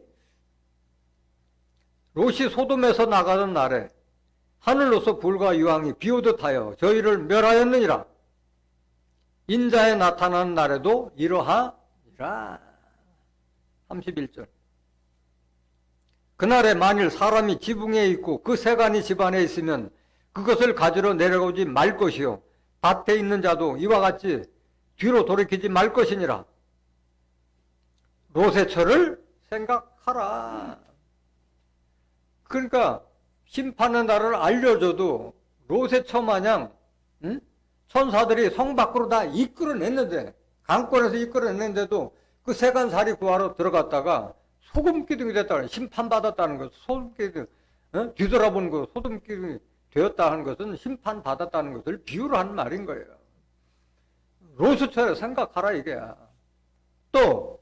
롯이 소돔에서 나가던 날에 하늘로서 불과 유황이 비오듯 하여 저희를 멸하였느니라. 인자에 나타나는 날에도 이러하니라. 31절. 그날에 만일 사람이 지붕에 있고 그 세간이 집안에 있으면 그것을 가지러 내려오지 말 것이요 밭에 있는 자도 이와 같이 뒤로 돌이키지 말 것이니라. 롯의 처를 생각하라. 그러니까 심판의 날을 알려줘도 롯의 처 마냥 천사들이 성 밖으로 다 이끌어냈는데 강권에서 이끌어냈는데도 그 세간살이 구하러 들어갔다가 소금기둥이 됐다는 심판받았다는 것, 소금기둥, 뒤돌아보는 것, 소금기둥이 되었다 하는 것은 심판받았다는 것을 비유로 하는 말인 거예요. 롯의 처를 생각하라 이게야. 또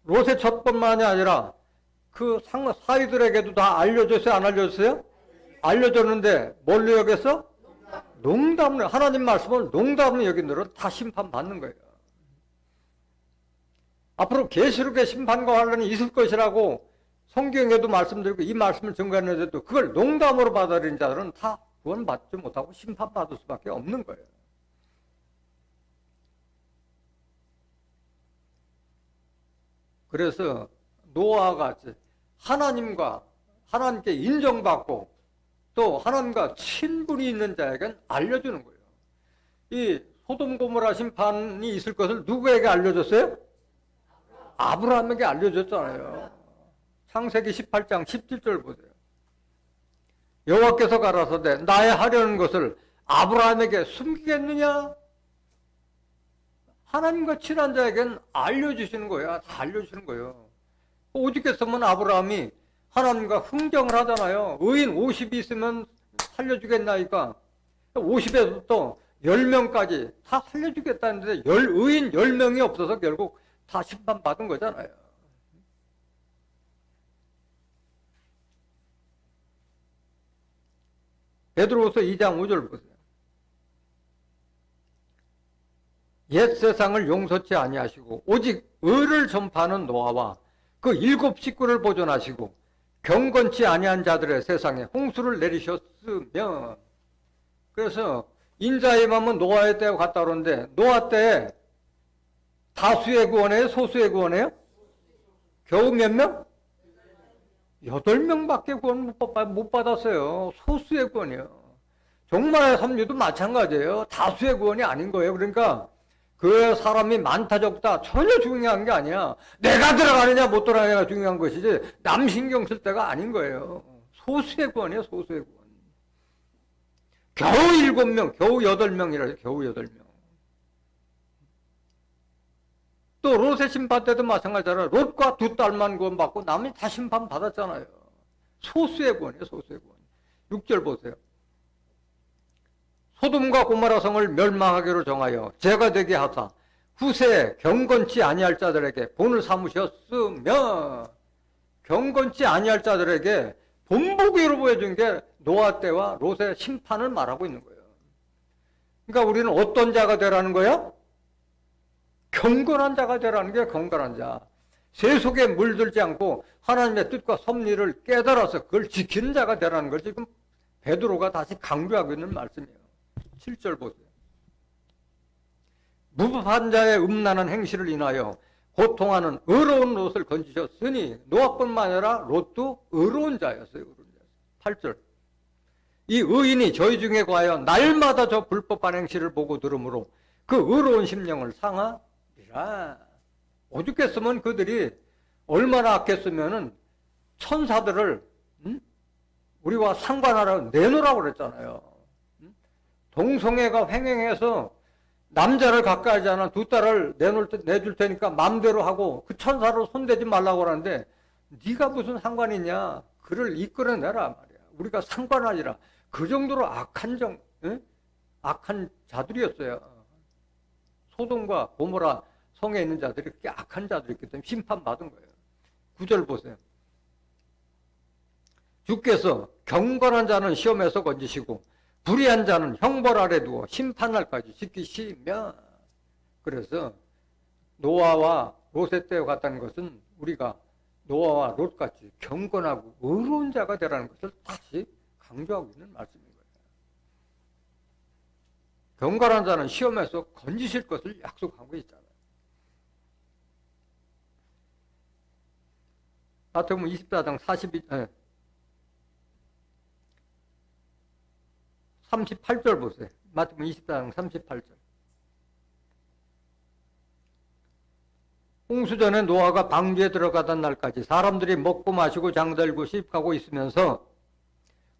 롯의 처뿐만이 아니라 그 사위들에게도 다 알려줬어요? 안 알려줬어요? 알려줬는데 뭘로 여겼어? 농담으로. 하나님 말씀을 농담으로 여긴 들은 다 심판받는 거예요. 앞으로 계시록의 심판과 환란이 있을 것이라고 성경에도 말씀드리고 이 말씀을 증거했는데도 그걸 농담으로 받아들인 자들은 다 구원받지 못하고 심판받을 수밖에 없는 거예요. 그래서 노아가 같이 하나님께 인정받고 또 하나님과 친분이 있는 자에겐 알려주는 거예요. 이 소돔 고모라 심판이 있을 것을 누구에게 알려줬어요? 아브라함에게 알려줬잖아요. 창세기 18장 17절 보세요. 여호와께서 가라사대 나의 하려는 것을 아브라함에게 숨기겠느냐? 하나님과 친한 자에겐 알려주시는 거예요. 다 알려주시는 거예요. 오죽했으면 아브라함이 하나님과 흥정을 하잖아요. 의인 50이 있으면 살려주겠나니까 50에서부터 10명까지 다 살려주겠다는데 의인 10명이 없어서 결국 다 심판받은 거잖아요. 베드로후서 2장 5절 보세요. 옛 세상을 용서치 아니하시고 오직 의를 전파하는 노아와 그 7 식구를 보존하시고 경건치 아니한 자들의 세상에 홍수를 내리셨으며. 그래서 인자의 맘은 노아의 때와 같다 그러는데 노아 때에 다수의 구원이에요? 소수의 구원이에요? 겨우 몇 명? 8명밖에 구원 못 받았어요. 소수의 구원이요. 종말의 삼류도 마찬가지예요. 다수의 구원이 아닌 거예요. 그러니까 그 사람이 많다 적다 전혀 중요한 게 아니야. 내가 들어가느냐 못 들어가느냐가 중요한 것이지 남 신경 쓸 때가 아닌 거예요. 소수의 구원이에요. 소수의 구원. 겨우 7명, 겨우 8명이라 겨우 8명. 또 롯의 심판 때도 마찬가지잖아요. 롯과 두 딸만 구원받고 남이 다 심판 받았잖아요. 소수의 구원이에요. 소수의 구원. 6절 보세요. 소돔과 고모라 성을 멸망하기로 정하여 죄가 되게 하사 후세에 경건치 아니할 자들에게 본을 삼으셨으며, 경건치 아니할 자들에게 본보기로 보여준 게 노아 때와 롯의 심판을 말하고 있는 거예요. 그러니까 우리는 어떤 자가 되라는 거예요? 경건한 자가 되라는 게 경건한 자. 세속에 물들지 않고 하나님의 뜻과 섭리를 깨달아서 그걸 지키는 자가 되라는 걸 지금 베드로가 다시 강조하고 있는 말씀이에요. 7절 보세요. 무법한 자의 음란한 행실을 인하여 고통하는 의로운 롯을 건지셨으니, 노아뿐만 아니라 롯도 의로운 자였어요. 8절. 이 의인이 저희 중에 과연 날마다 저 불법한 행실을 보고 들으므로 그 의로운 심령을 상하리라. 오죽했으면 그들이 얼마나 악했으면은 천사들을 우리와 상관하라고 내놓으라고 그랬잖아요. 동성애가 횡행해서 남자를 가까이 하지 않은 두 딸을 내줄 테니까 마음대로 하고 그 천사로 손대지 말라고 하는데 네가 무슨 상관이 있냐. 그를 이끌어내라 말이야. 우리가 상관하리라. 그 정도로 악한 자들이었어요. 소돔과 고모라 성에 있는 자들이 그렇게 악한 자들이었기 때문에 심판받은 거예요. 9절 보세요. 주께서 경건한 자는 시험에서 건지시고 불의한 자는 형벌 아래 두어 심판날까지 지키시며. 그래서 노아와 롯의 때와 같다는 것은 우리가 노아와 롯같이 경건하고 의로운 자가 되라는 것을 다시 강조하고 있는 말씀인 거예요. 경건한 자는 시험에서 건지실 것을 약속하고 있잖아요. 마태복음 24장 38절 보세요. 마태복음 24장 38절. 홍수전에 노아가 방주에 들어가던 날까지 사람들이 먹고 마시고 장들고 시집가고 있으면서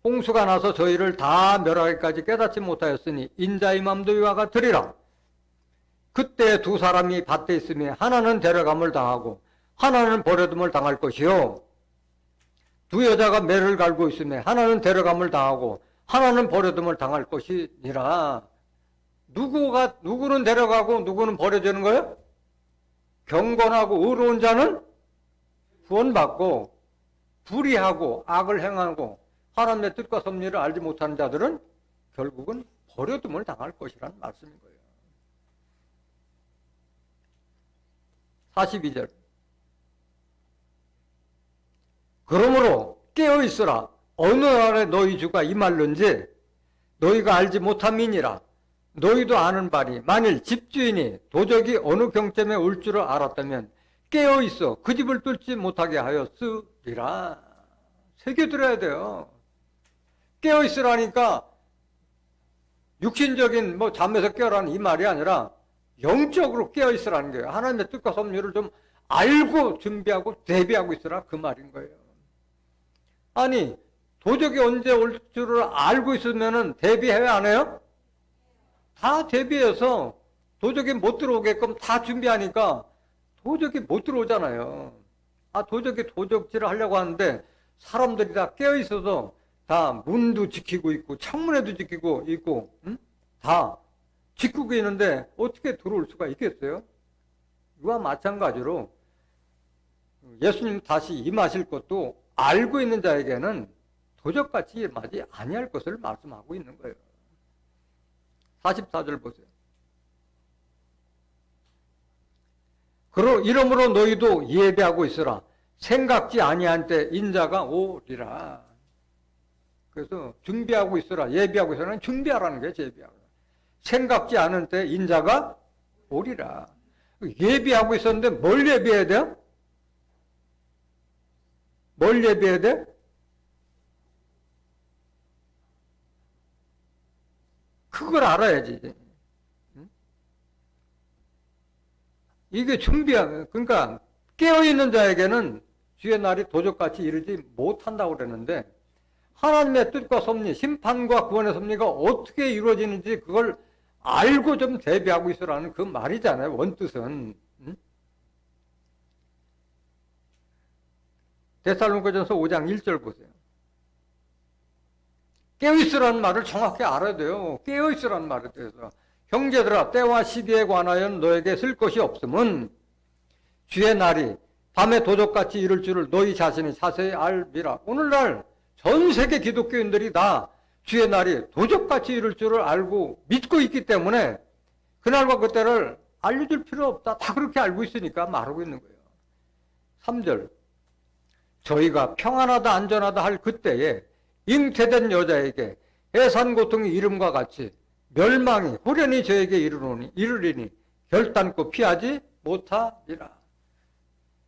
홍수가 나서 저희를 다 멸하기까지 깨닫지 못하였으니 인자의 맘도 이와 같으리라. 그때 두 사람이 밭에 있으며 하나는 데려감을 당하고 하나는 버려둠을 당할 것이요, 두 여자가 매를 갈고 있으며 하나는 데려감을 당하고 하나는 버려둠을 당할 것이니라. 누구는 데려가고 누구는 버려지는 거예요? 경건하고 의로운 자는 구원받고, 불의하고 악을 행하고 하나님의 뜻과 섭리를 알지 못하는 자들은 결국은 버려둠을 당할 것이라는 말씀인 거예요. 42절. 그러므로 깨어있으라. 어느 날에 너희 주가 임할는지 너희가 알지 못함이니라. 너희도 아는 바니 만일 집주인이 도적이 어느 경점에 올 줄을 알았다면 깨어있어 그 집을 뚫지 못하게 하였으리라. 새겨들어야 돼요. 깨어있으라니까 육신적인 잠에서 깨어라는 이 말이 아니라 영적으로 깨어있으라는 거예요. 하나님의 뜻과 섭리를 좀 알고 준비하고 대비하고 있으라, 그 말인 거예요. 아니, 도적이 언제 올 줄을 알고 있으면은 대비해야 안 해요? 다 대비해서 도적이 못 들어오게끔 다 준비하니까 도적이 못 들어오잖아요. 도적이 도적질을 하려고 하는데 사람들이 다 깨어있어서 다 문도 지키고 있고 창문에도 지키고 있고 다 지키고 있는데 어떻게 들어올 수가 있겠어요? 이와 마찬가지로 예수님 다시 임하실 것도 알고 있는 자에게는 도적같이 임하지 아니할 것을 말씀하고 있는 거예요. 44절 보세요. 이러므로 너희도 예배하고 있으라. 생각지 아니한 때 인자가 오리라. 그래서 준비하고 있으라. 예비하고 있으라는 준비하라는 거예요. 예비하고. 생각지 않은 때 인자가 오리라. 예비하고 있었는데 뭘 예비해야 돼요? 뭘 예비해야 돼? 그걸 알아야지. 이게 준비하면, 그러니까 깨어있는 자에게는 주의 날이 도적같이 이르지 못한다고 그러는데, 하나님의 뜻과 섭리, 심판과 구원의 섭리가 어떻게 이루어지는지 그걸 알고 좀 대비하고 있으라는 그 말이잖아요, 원뜻은. 데살로니가전서 5장 1절 보세요. 깨어있으라는 말을 정확히 알아야 돼요. 깨어있으라는 말에 대해서. 형제들아, 때와 시기에 관하여 너에게 쓸 것이 없음은 주의 날이 밤에 도적같이 이룰 줄을 너희 자신이 자세히 알미라. 오늘날 전 세계 기독교인들이 다 주의 날이 도적같이 이룰 줄을 알고 믿고 있기 때문에 그날과 그때를 알려줄 필요 없다. 다 그렇게 알고 있으니까 말하고 있는 거예요. 3절. 저희가 평안하다 안전하다 할 그때에 잉태된 여자에게 해산 고통의 이름과 같이 멸망이 후련히 저에게 이르리니 결단코 피하지 못하리라.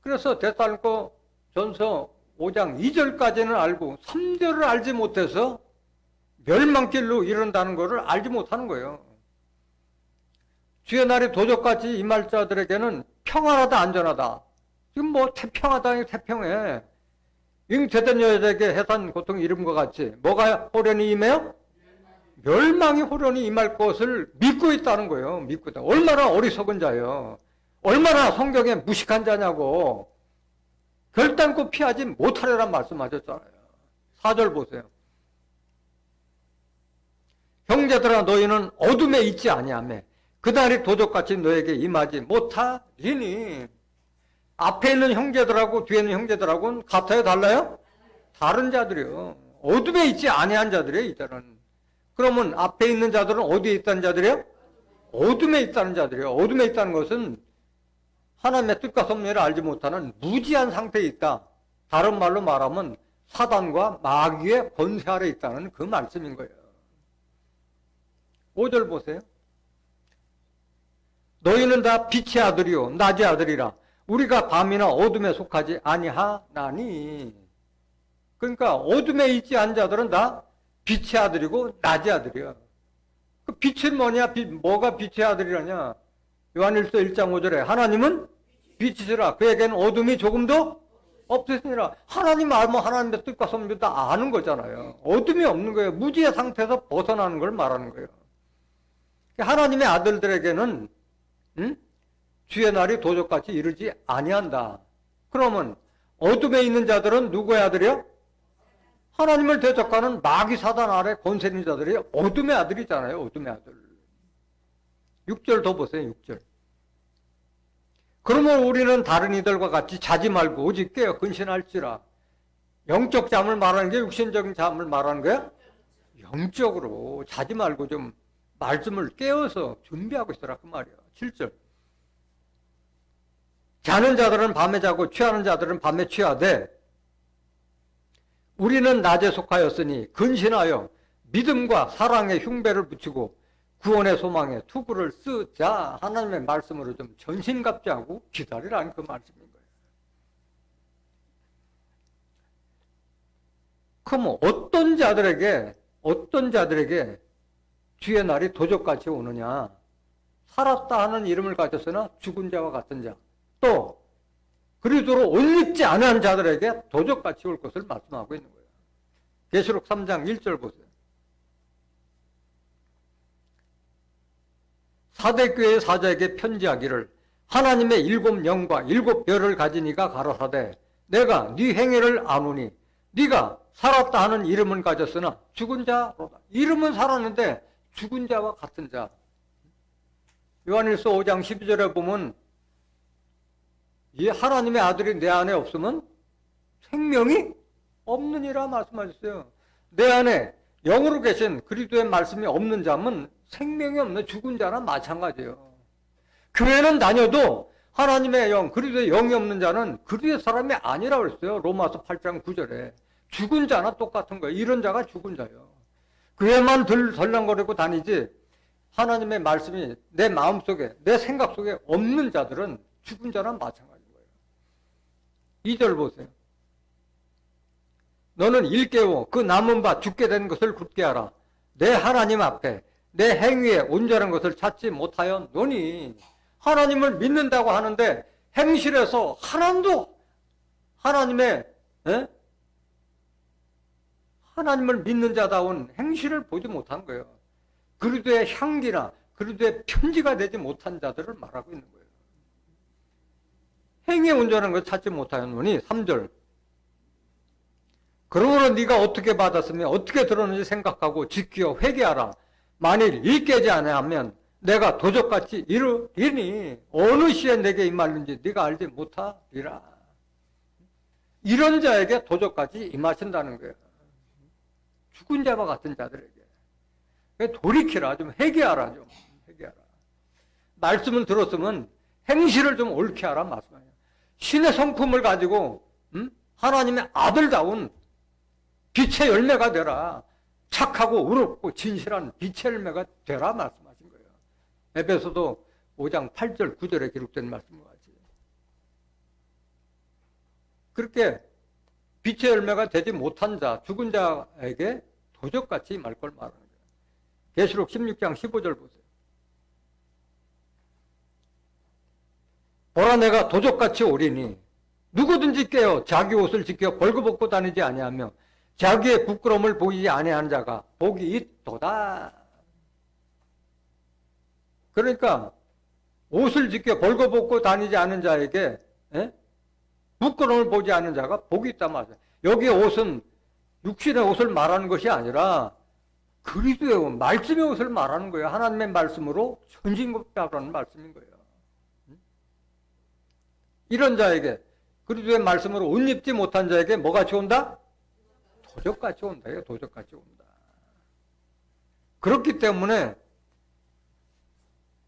그래서 데살로니가 전서 5장 2절까지는 알고 3절을 알지 못해서 멸망길로 이른다는 것을 알지 못하는 거예요. 주의 날이 도적같이 임할 자들에게는 평안하다 안전하다. 지금 뭐 태평하다 태평해. 잉태된 여자에게 해산 고통의 이름과 같이 뭐가 호련히 임해요? 멸망이 호련히 임할 것을 믿고 있다는 거예요. 믿고 있다. 얼마나 어리석은 자예요. 얼마나 성경에 무식한 자냐고. 결단코 피하지 못하리란 말씀하셨잖아요. 4절 보세요. 형제들아 너희는 어둠에 있지 아니하며 그날이 도적같이 너에게 임하지 못하리니. 앞에 있는 형제들하고 뒤에 있는 형제들하고는 같아요? 달라요? 다른 자들이요. 어둠에 있지 아니한 자들이에요. 이들은. 그러면 앞에 있는 자들은 어디에 있다는 자들이에요? 어둠에 있다는 자들이에요. 어둠에 있다는 것은 하나님의 뜻과 섭리를 알지 못하는 무지한 상태에 있다. 다른 말로 말하면 사단과 마귀의 권세 아래 있다는 그 말씀인 거예요. 5절 보세요. 너희는 다 빛의 아들이요 낮의 아들이라. 우리가 밤이나 어둠에 속하지 아니하나니. 그러니까 어둠에 있지 않은 자들은 다 빛의 아들이고 낮의 아들이야. 그 빛은 뭐냐? 뭐가 빛의 아들이라냐? 요한일서 1장 5절에 하나님은 빛이시라. 그에게는 어둠이 조금도 없으시니라. 하나님 알면 하나님의 뜻과 섭리도 다 아는 거잖아요. 어둠이 없는 거예요. 무지의 상태에서 벗어나는 걸 말하는 거예요. 하나님의 아들들에게는 주의 날이 도적같이 이르지 아니한다. 그러면 어둠에 있는 자들은 누구의 아들이요? 하나님을 대적하는 마귀 사단 아래 권세 있는 자들이 어둠의 아들이잖아요. 어둠의 아들. 6절 더 보세요. 6절. 그러면 우리는 다른 이들과 같이 자지 말고 오직 깨어 근신할지라. 영적 잠을 말하는 게 육신적인 잠을 말하는 거야? 영적으로 자지 말고 좀 말씀을 깨어서 준비하고 있어라 그 말이야. 7절. 자는 자들은 밤에 자고 취하는 자들은 밤에 취하되 우리는 낮에 속하였으니 근신하여 믿음과 사랑의 흉배를 붙이고 구원의 소망에 투구를 쓰자. 하나님의 말씀으로 좀 전신갑주하고 기다리라는 그 말씀인 거예요. 그럼 어떤 자들에게 주의 날이 도적같이 오느냐? 살았다 하는 이름을 가졌으나 죽은 자와 같은 자. 또 그리스도로 옷 입지 않은 자들에게 도적같이 올 것을 말씀하고 있는 거예요. 계시록 3장 1절 보세요. 사대 교회의 사자에게 편지하기를 하나님의 7 영과 7 별을 가진 이가 가라사대 내가 네 행위를 아노니 네가 살았다 하는 이름은 가졌으나 죽은 자로다. 이름은 살았는데 죽은 자와 같은 자. 요한일서 5장 12절에 보면 이 하나님의 아들이 내 안에 없으면 생명이 없느니라 말씀하셨어요. 내 안에 영으로 계신 그리스도의 말씀이 없는 자면 생명이 없는 죽은 자나 마찬가지예요. 교회는 다녀도 하나님의 영, 그리스도의 영이 없는 자는 그리스도의 사람이 아니라고 그랬어요. 로마서 8장 9절에. 죽은 자나 똑같은 거예요. 이런 자가 죽은 자예요. 교회만 덜렁거리고 다니지 하나님의 말씀이 내 마음속에, 내 생각 속에 없는 자들은 죽은 자나 마찬가지인 거예요. 2절 보세요. 너는 일깨워 그 남은 바 죽게 된 것을 굳게 하라. 내 하나님 앞에 내 행위에 온전한 것을 찾지 못하여 노니. 하나님을 믿는다고 하는데 행실에서 하나님도 하나님의 하나님을 믿는 자다운 행실을 보지 못한 거예요. 그리스도의 향기나 그리스도의 편지가 되지 못한 자들을 말하고 있는 거예요. 행위에 온전한 것을 찾지 못하였노니 3절. 그러므로 네가 어떻게 받았으며 어떻게 들었는지 생각하고 지키어 회개하라. 만일 일깨지 아니하면 내가 도적같이 이르리니 어느 시에 내게 임하는지 네가 알지 못하리라. 이런 자에게 도적같이 임하신다는 거예요. 죽은 자와 같은 자들에게. 돌이키라. 좀 회개하라. 좀 회개하라. 말씀을 들었으면 행실을 좀 옳게 하라 말씀이에요. 신의 성품을 가지고 하나님의 아들다운 빛의 열매가 되라. 착하고 의롭고 진실한 빛의 열매가 되라 말씀하신 거예요. 에베소서 5장 8절 9절에 기록된 말씀과 같이. 그렇게 빛의 열매가 되지 못한 자, 죽은 자에게 도적같이 말 걸 말하는 거예요. 계시록 16장 15절 보세요. 보라 내가 도적같이 오리니 누구든지 깨어 자기 옷을 지켜 벌거벗고 다니지 아니하며 자기의 부끄러움을 보이지 아니하는 자가 복이 있도다. 그러니까 옷을 지켜 벌거벗고 다니지 않은 자에게 부끄러움을 보지 않는 자가 복이 있단 말이에요. 여기에 옷은 육신의 옷을 말하는 것이 아니라 그리스도의 옷, 말씀의 옷을 말하는 거예요. 하나님의 말씀으로 전신갑주라는 말씀인 거예요. 이런 자에게, 그리스도의 말씀으로 옷 입지 못한 자에게 뭐같이 온다? 도적같이 온다. 도적같이 온다. 그렇기 때문에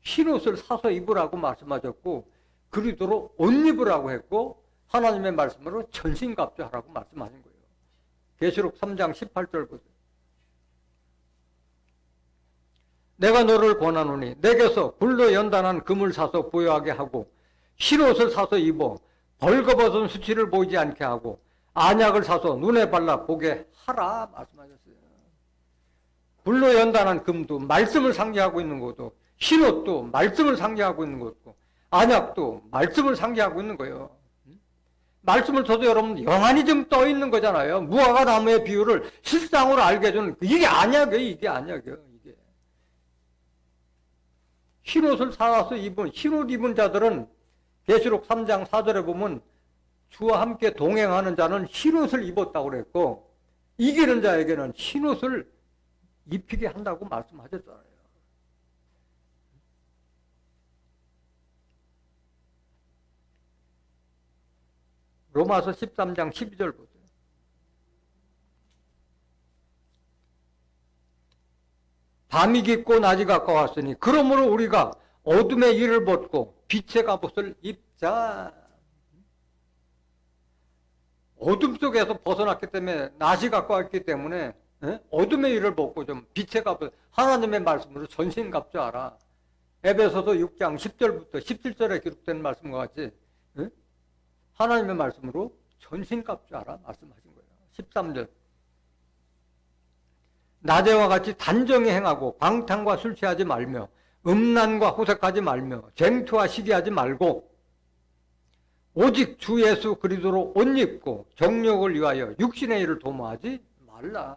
흰옷을 사서 입으라고 말씀하셨고 그리스도로 옷 입으라고 했고 하나님의 말씀으로 전신갑주하라고 말씀하신 거예요. 계시록 3장 18절 보세요. 내가 너를 권하노니 내게서 불로 연단한 금을 사서 부여하게 하고 흰옷을 사서 입어 벌거벗은 수치를 보이지 않게 하고 안약을 사서 눈에 발라 보게 하라 말씀하셨어요. 불로 연단한 금도 말씀을 상징하고 있는 것도 흰옷도 말씀을 상징하고 있는 것도 안약도 말씀을 상징하고 있는 거예요. 말씀을 저도 여러분 영안이 좀 떠 있는 거잖아요. 무화과 나무의 비율을 실상으로 알게 해주는 이게 안약이에요. 이게 안약이에요. 이게 흰옷을 사서 입은 흰옷 입은 자들은 계시록 3장 4절에 보면 주와 함께 동행하는 자는 흰옷을 입었다고 그랬고 이기는 자에게는 흰옷을 입히게 한다고 말씀하셨잖아요. 로마서 13장 12절 보세요. 밤이 깊고 낮이 가까웠으니 그러므로 우리가 어둠의 일을 벗고 빛의 갑옷을 입자. 어둠 속에서 벗어났기 때문에 낮이 가까웠기 때문에 어둠의 일을 벗고 좀 빛의 갑옷 하나님의 말씀으로 전신갑주하라. 에베소서 6장 10절부터 17절에 기록된 말씀과 같이 하나님의 말씀으로 전신갑주하라 말씀하신 거예요. 13절 낮에와 같이 단정히 행하고 방탕과 술 취하지 말며 음란과 호색하지 말며 쟁투와 시기하지 말고 오직 주 예수 그리스도로 옷 입고 정욕을 위하여 육신의 일을 도모하지 말라.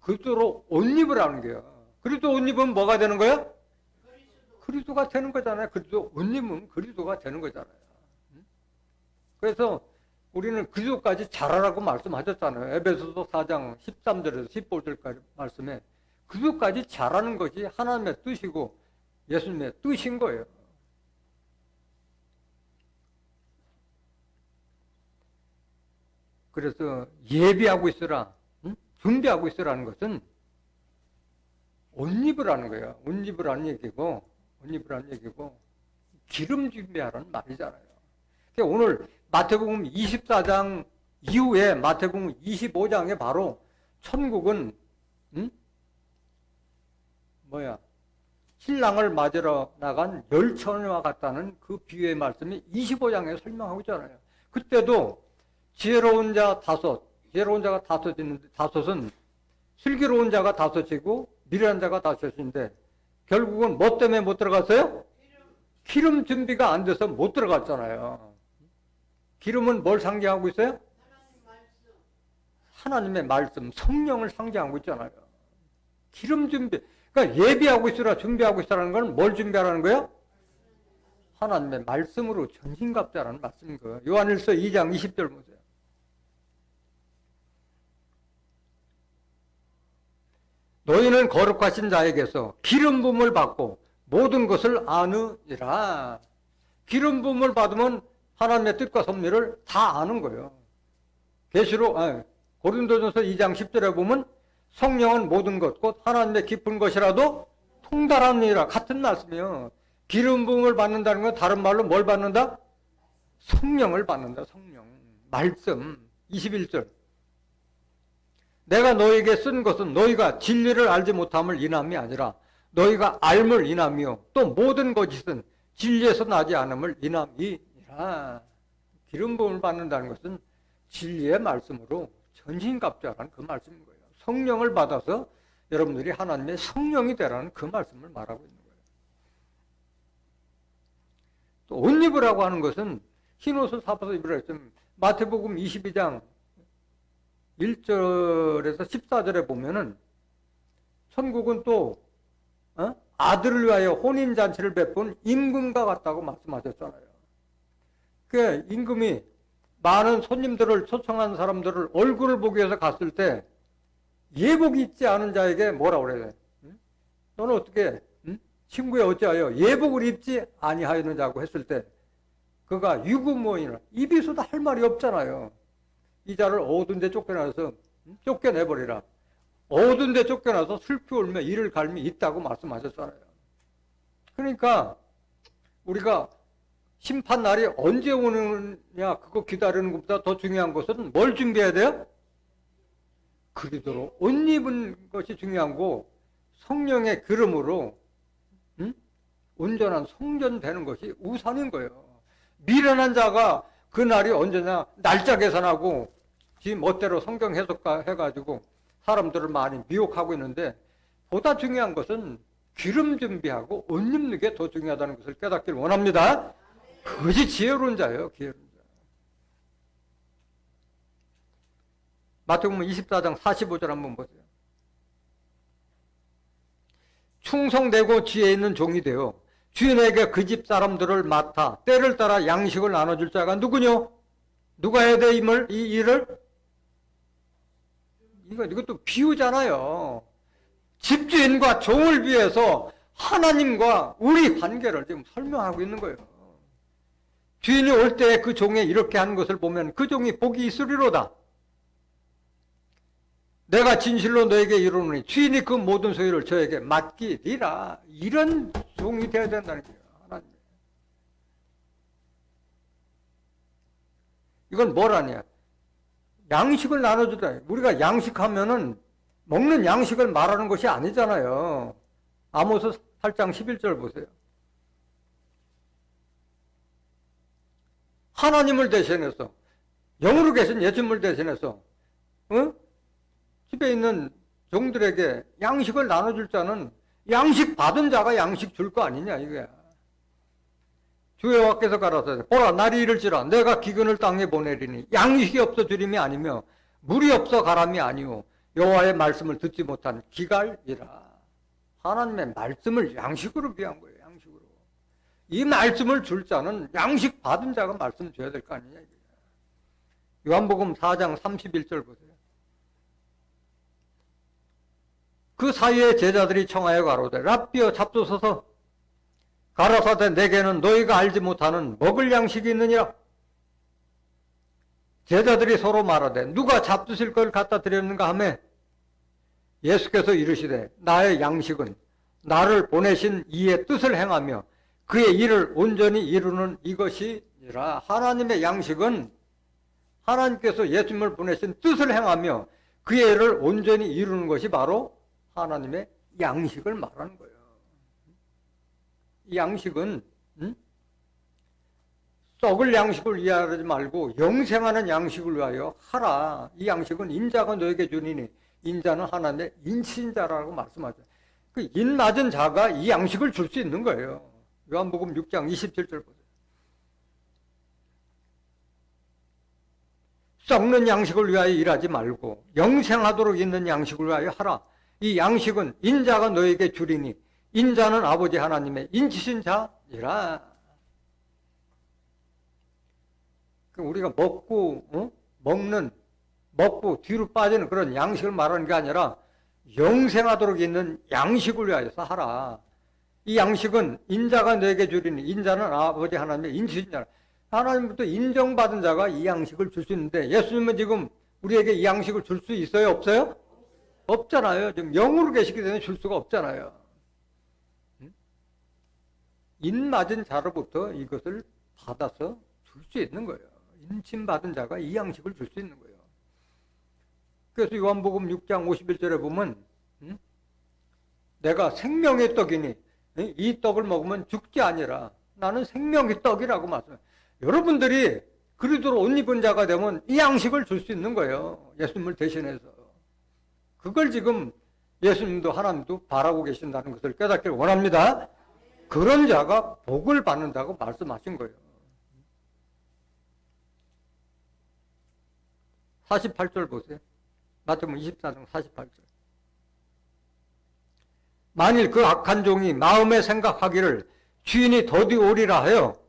그리스도로 옷 입으라는 거예요. 그리스도 옷 입으면 뭐가 되는 거야? 그리스도가 되는 거잖아요. 그리스도 옷 입으면 그리스도가 되는 거잖아요. 그래서 우리는 그리스도까지 자라라고 말씀하셨잖아요. 에베소서 4장 13절에서 15절까지 말씀에 그리스도까지 자라는 것이 하나님의 뜻이고 예수님의 뜻인 거예요. 그래서 예비하고 있으라, 준비하고 있으라는 것은 옷 입으라는 거예요. 옷 입으라는 얘기고, 옷 입으라는 얘기고, 기름 준비하라는 말이잖아요. 그러니까 오늘 마태복음 24장 이후에 마태복음 25장에 바로 천국은 신랑을 맞으러 나간 열처녀와 같다는 그 비유의 말씀이 25장에 설명하고 있잖아요. 그때도 지혜로운 자 5, 지혜로운 자가 다섯 있는데 다섯은 슬기로운 자가 다섯이고 미련한 자가 다섯인데 결국은 뭐 때문에 못 들어갔어요? 기름 준비가 안 돼서 못 들어갔잖아요. 기름은 뭘 상징하고 있어요? 하나님의 말씀, 성령을 상징하고 있잖아요. 기름 준비. 그러니까 예비하고 있으라, 준비하고 있으라는 건 뭘 준비하라는 거예요? 하나님의 말씀으로 전신갑자라는 말씀인 거예요. 요한일서 2장 20절 보세요. 너희는 거룩하신 자에게서 기름 부음을 받고 모든 것을 아느니라. 기름 부음을 받으면 하나님의 뜻과 섭리를 다 아는 거예요. 고린도전서 2장 10절에 보면 성령은 모든 것 곧 하나님의 깊은 것이라도 통달하느니라. 같은 말씀이에요. 기름 부음을 받는다는 건 다른 말로 뭘 받는다? 성령을 받는다. 성령. 말씀. 21절. 내가 너에게 쓴 것은 너희가 진리를 알지 못함을 인함이 아니라 너희가 알물 인함이요 또 모든 것이든 진리에서 나지 않음을 인함이니라. 기름 부음을 받는다는 것은 진리의 말씀으로 전신갑자라는 그 말씀인 거예요. 성령을 받아서 여러분들이 하나님의 성령이 되라는 그 말씀을 말하고 있는 거예요. 또 옷 입으라고 하는 것은 흰옷을 사봐서 입으라 했으면 마태복음 22장 1절에서 14절에 보면은 천국은 또 아들을 위하여 혼인잔치를 베푼 임금과 같다고 말씀하셨잖아요. 그 임금이 많은 손님들을 초청한 사람들을 얼굴을 보기 위해서 갔을 때 예복이 있지 않은 자에게 뭐라고 그래요? 너는 어떻게 친구야 어찌하여 예복을 입지 아니하였느냐고 했을 때 그가 유구무원이라 입이 있어도 할 말이 없잖아요. 이 자를 어두운 데 쫓겨나서 쫓겨내버리라. 어두운 데 쫓겨나서 슬피 울며 이를 갈미 있다고 말씀하셨잖아요. 그러니까 우리가 심판날이 언제 오느냐 그거 기다리는 것보다 더 중요한 것은 뭘 준비해야 돼요? 그리도록 옷 입은 것이 중요한 거고 성령의 기름으로 온전한 성전되는 것이 우선인 거예요. 미련한 자가 그 날이 언제냐 날짜 계산하고 지 멋대로 성경 해석해가지고 사람들을 많이 미혹하고 있는데 보다 중요한 것은 기름 준비하고 옷 입는 게 더 중요하다는 것을 깨닫기를 원합니다. 그것이 지혜로운 자예요. 지혜로운 자. 마태복음 24장 45절 한번 보세요. 충성되고 지혜 있는 종이 되어 주인에게 그 집 사람들을 맡아 때를 따라 양식을 나눠줄 자가 누구뇨? 누가 해야 돼? 이 일을? 이것도 비유잖아요. 집주인과 종을 위해서 하나님과 우리 관계를 지금 설명하고 있는 거예요. 주인이 올 때 그 종이 이렇게 하는 것을 보면 그 종이 복이 있으리로다. 내가 진실로 너에게 이르노니 주인이 그 모든 소유를 저에게 맡기리라. 이런 종이 되어야 된다는 거예요. 하나님. 이건 뭐라냐? 양식을 나눠주다. 우리가 양식하면은 먹는 양식을 말하는 것이 아니잖아요. 아모스 8장 11절 보세요. 하나님을 대신해서 영으로 계신 예수님을 대신해서 집에 있는 종들에게 양식을 나눠줄 자는 양식 받은 자가 양식 줄 거 아니냐 이거야. 주 여호와께서 가라사대 보라 날이 이를지라 내가 기근을 땅에 보내리니 양식이 없어 주림이 아니며 물이 없어 가람이 아니오 여호와의 말씀을 듣지 못한 기갈이라. 하나님의 말씀을 양식으로 비한 거예요. 양식으로. 이 말씀을 줄 자는 양식 받은 자가 말씀 줘야 될 거 아니냐 이거야. 요한복음 4장 31절 보세요. 그 사이에 제자들이 청하여 가로되 랍비여 잡수소서. 가라사대 내게는 너희가 알지 못하는 먹을 양식이 있느니라. 제자들이 서로 말하되 누가 잡수실 걸 갖다 드렸는가 하매 예수께서 이르시되 나의 양식은 나를 보내신 이의 뜻을 행하며 그의 일을 온전히 이루는 이것이니라. 하나님의 양식은 하나님께서 예수님을 보내신 뜻을 행하며 그의 일을 온전히 이루는 것이 바로 하나님의 양식을 말하는 거예요. 이 양식은 썩을 양식을 위하지 말고 영생하는 양식을 위하여 하라. 이 양식은 인자가 너에게 주니니 인자는 하나님의 인친자라고 말씀하죠. 그 인 맞은 자가 이 양식을 줄 수 있는 거예요. 요한복음 6장 27절 보세요. 썩는 양식을 위하여 일하지 말고 영생하도록 있는 양식을 위하여 하라. 이 양식은 인자가 너에게 주리니 인자는 아버지 하나님의 인치신 자니라. 우리가 먹고 뒤로 빠지는 그런 양식을 말하는 게 아니라 영생하도록 있는 양식을 위하여서 하라. 이 양식은 인자가 너에게 주리니 인자는 아버지 하나님의 인치신 자라. 하나님부터 인정받은 자가 이 양식을 줄 수 있는데 예수님은 지금 우리에게 이 양식을 줄 수 있어요? 없어요? 없잖아요. 지금 영으로 계시기 때문에 줄 수가 없잖아요. 인 맞은 자로부터 이것을 받아서 줄 수 있는 거예요. 인침받은 자가 이 양식을 줄 수 있는 거예요. 그래서 요한복음 6장 51절에 보면 내가 생명의 떡이니 이 떡을 먹으면 죽지 아니라 나는 생명의 떡이라고 말씀해요. 여러분들이 그리스도로 옷 입은 자가 되면 이 양식을 줄 수 있는 거예요. 예수님을 대신해서. 그걸 지금 예수님도 하나님도 바라고 계신다는 것을 깨닫기를 원합니다. 그런 자가 복을 받는다고 말씀하신 거예요. 48절 보세요. 마태복음 24장 48절. 만일 그 악한 종이 마음에 생각하기를 주인이 더디 오리라 하여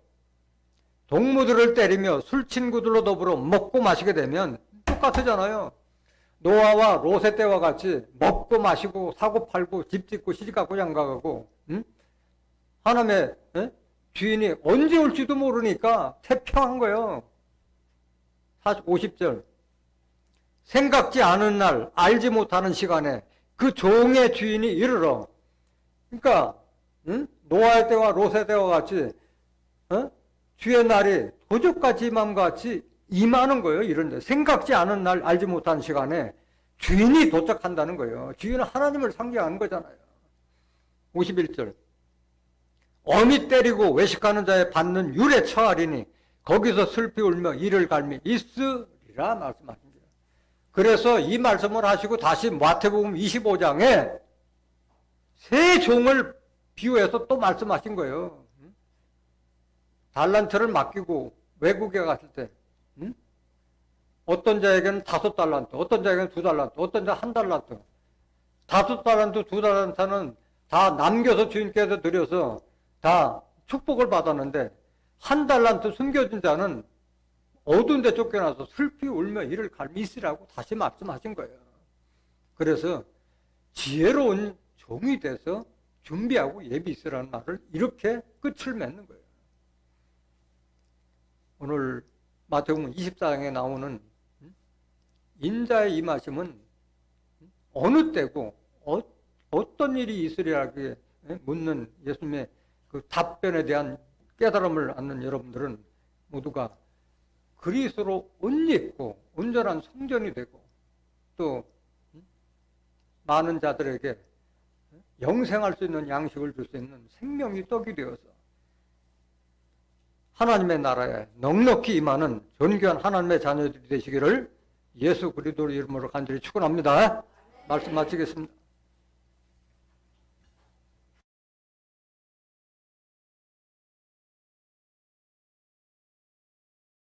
동무들을 때리며 술 친구들로 더불어 먹고 마시게 되면 똑같잖아요. 노아와 롯의 때와 같이 먹고 마시고 사고 팔고 집 짓고 시집가고 장가가고 하나님의 주인이 언제 올지도 모르니까 태평한 거예요. 50절. 생각지 않은 날 알지 못하는 시간에 그 종의 주인이 이르러. 그러니까 노아의 때와 롯의 때와 같이 주의 날이 도적같이 임함과 같이 임하는 거예요. 이런데 생각지 않은 날 알지 못한 시간에 주인이 도착한다는 거예요. 주인은 하나님을 상징하는 거잖아요. 51절. 어미 때리고 외식하는 자에 받는 율에 처하리니 거기서 슬피 울며 이를 갈미 있으리라 말씀하신 거예요. 그래서 이 말씀을 하시고 다시 마태복음 25장에 세 종을 비유해서 또 말씀하신 거예요. 달란트를 맡기고 외국에 갔을 때 어떤 자에게는 5달란트, 어떤 자에게는 2달란트, 어떤 자 1달란트. 5달란트, 2달란트는 다 남겨서 주인께서 드려서 다 축복을 받았는데 1달란트 숨겨진 자는 어두운 데 쫓겨나서 슬피 울며 이를 갈미 있으라고 다시 말씀하신 거예요. 그래서 지혜로운 종이 돼서 준비하고 예비 있으라는 말을 이렇게 끝을 맺는 거예요. 오늘 마태복음 24장에 나오는 인자의 임하심은 어느 때고 어떤 일이 있으리라고 묻는 예수님의 그 답변에 대한 깨달음을 얻는 여러분들은 모두가 그리스도로 옷 입고 온전한 성전이 되고 또 많은 자들에게 영생할 수 있는 양식을 줄 수 있는 생명의 떡이 되어서 하나님의 나라에 넉넉히 임하는 존귀한 하나님의 자녀들이 되시기를 예수 그리스도의 이름으로 간절히 축원합니다. 말씀 마치겠습니다.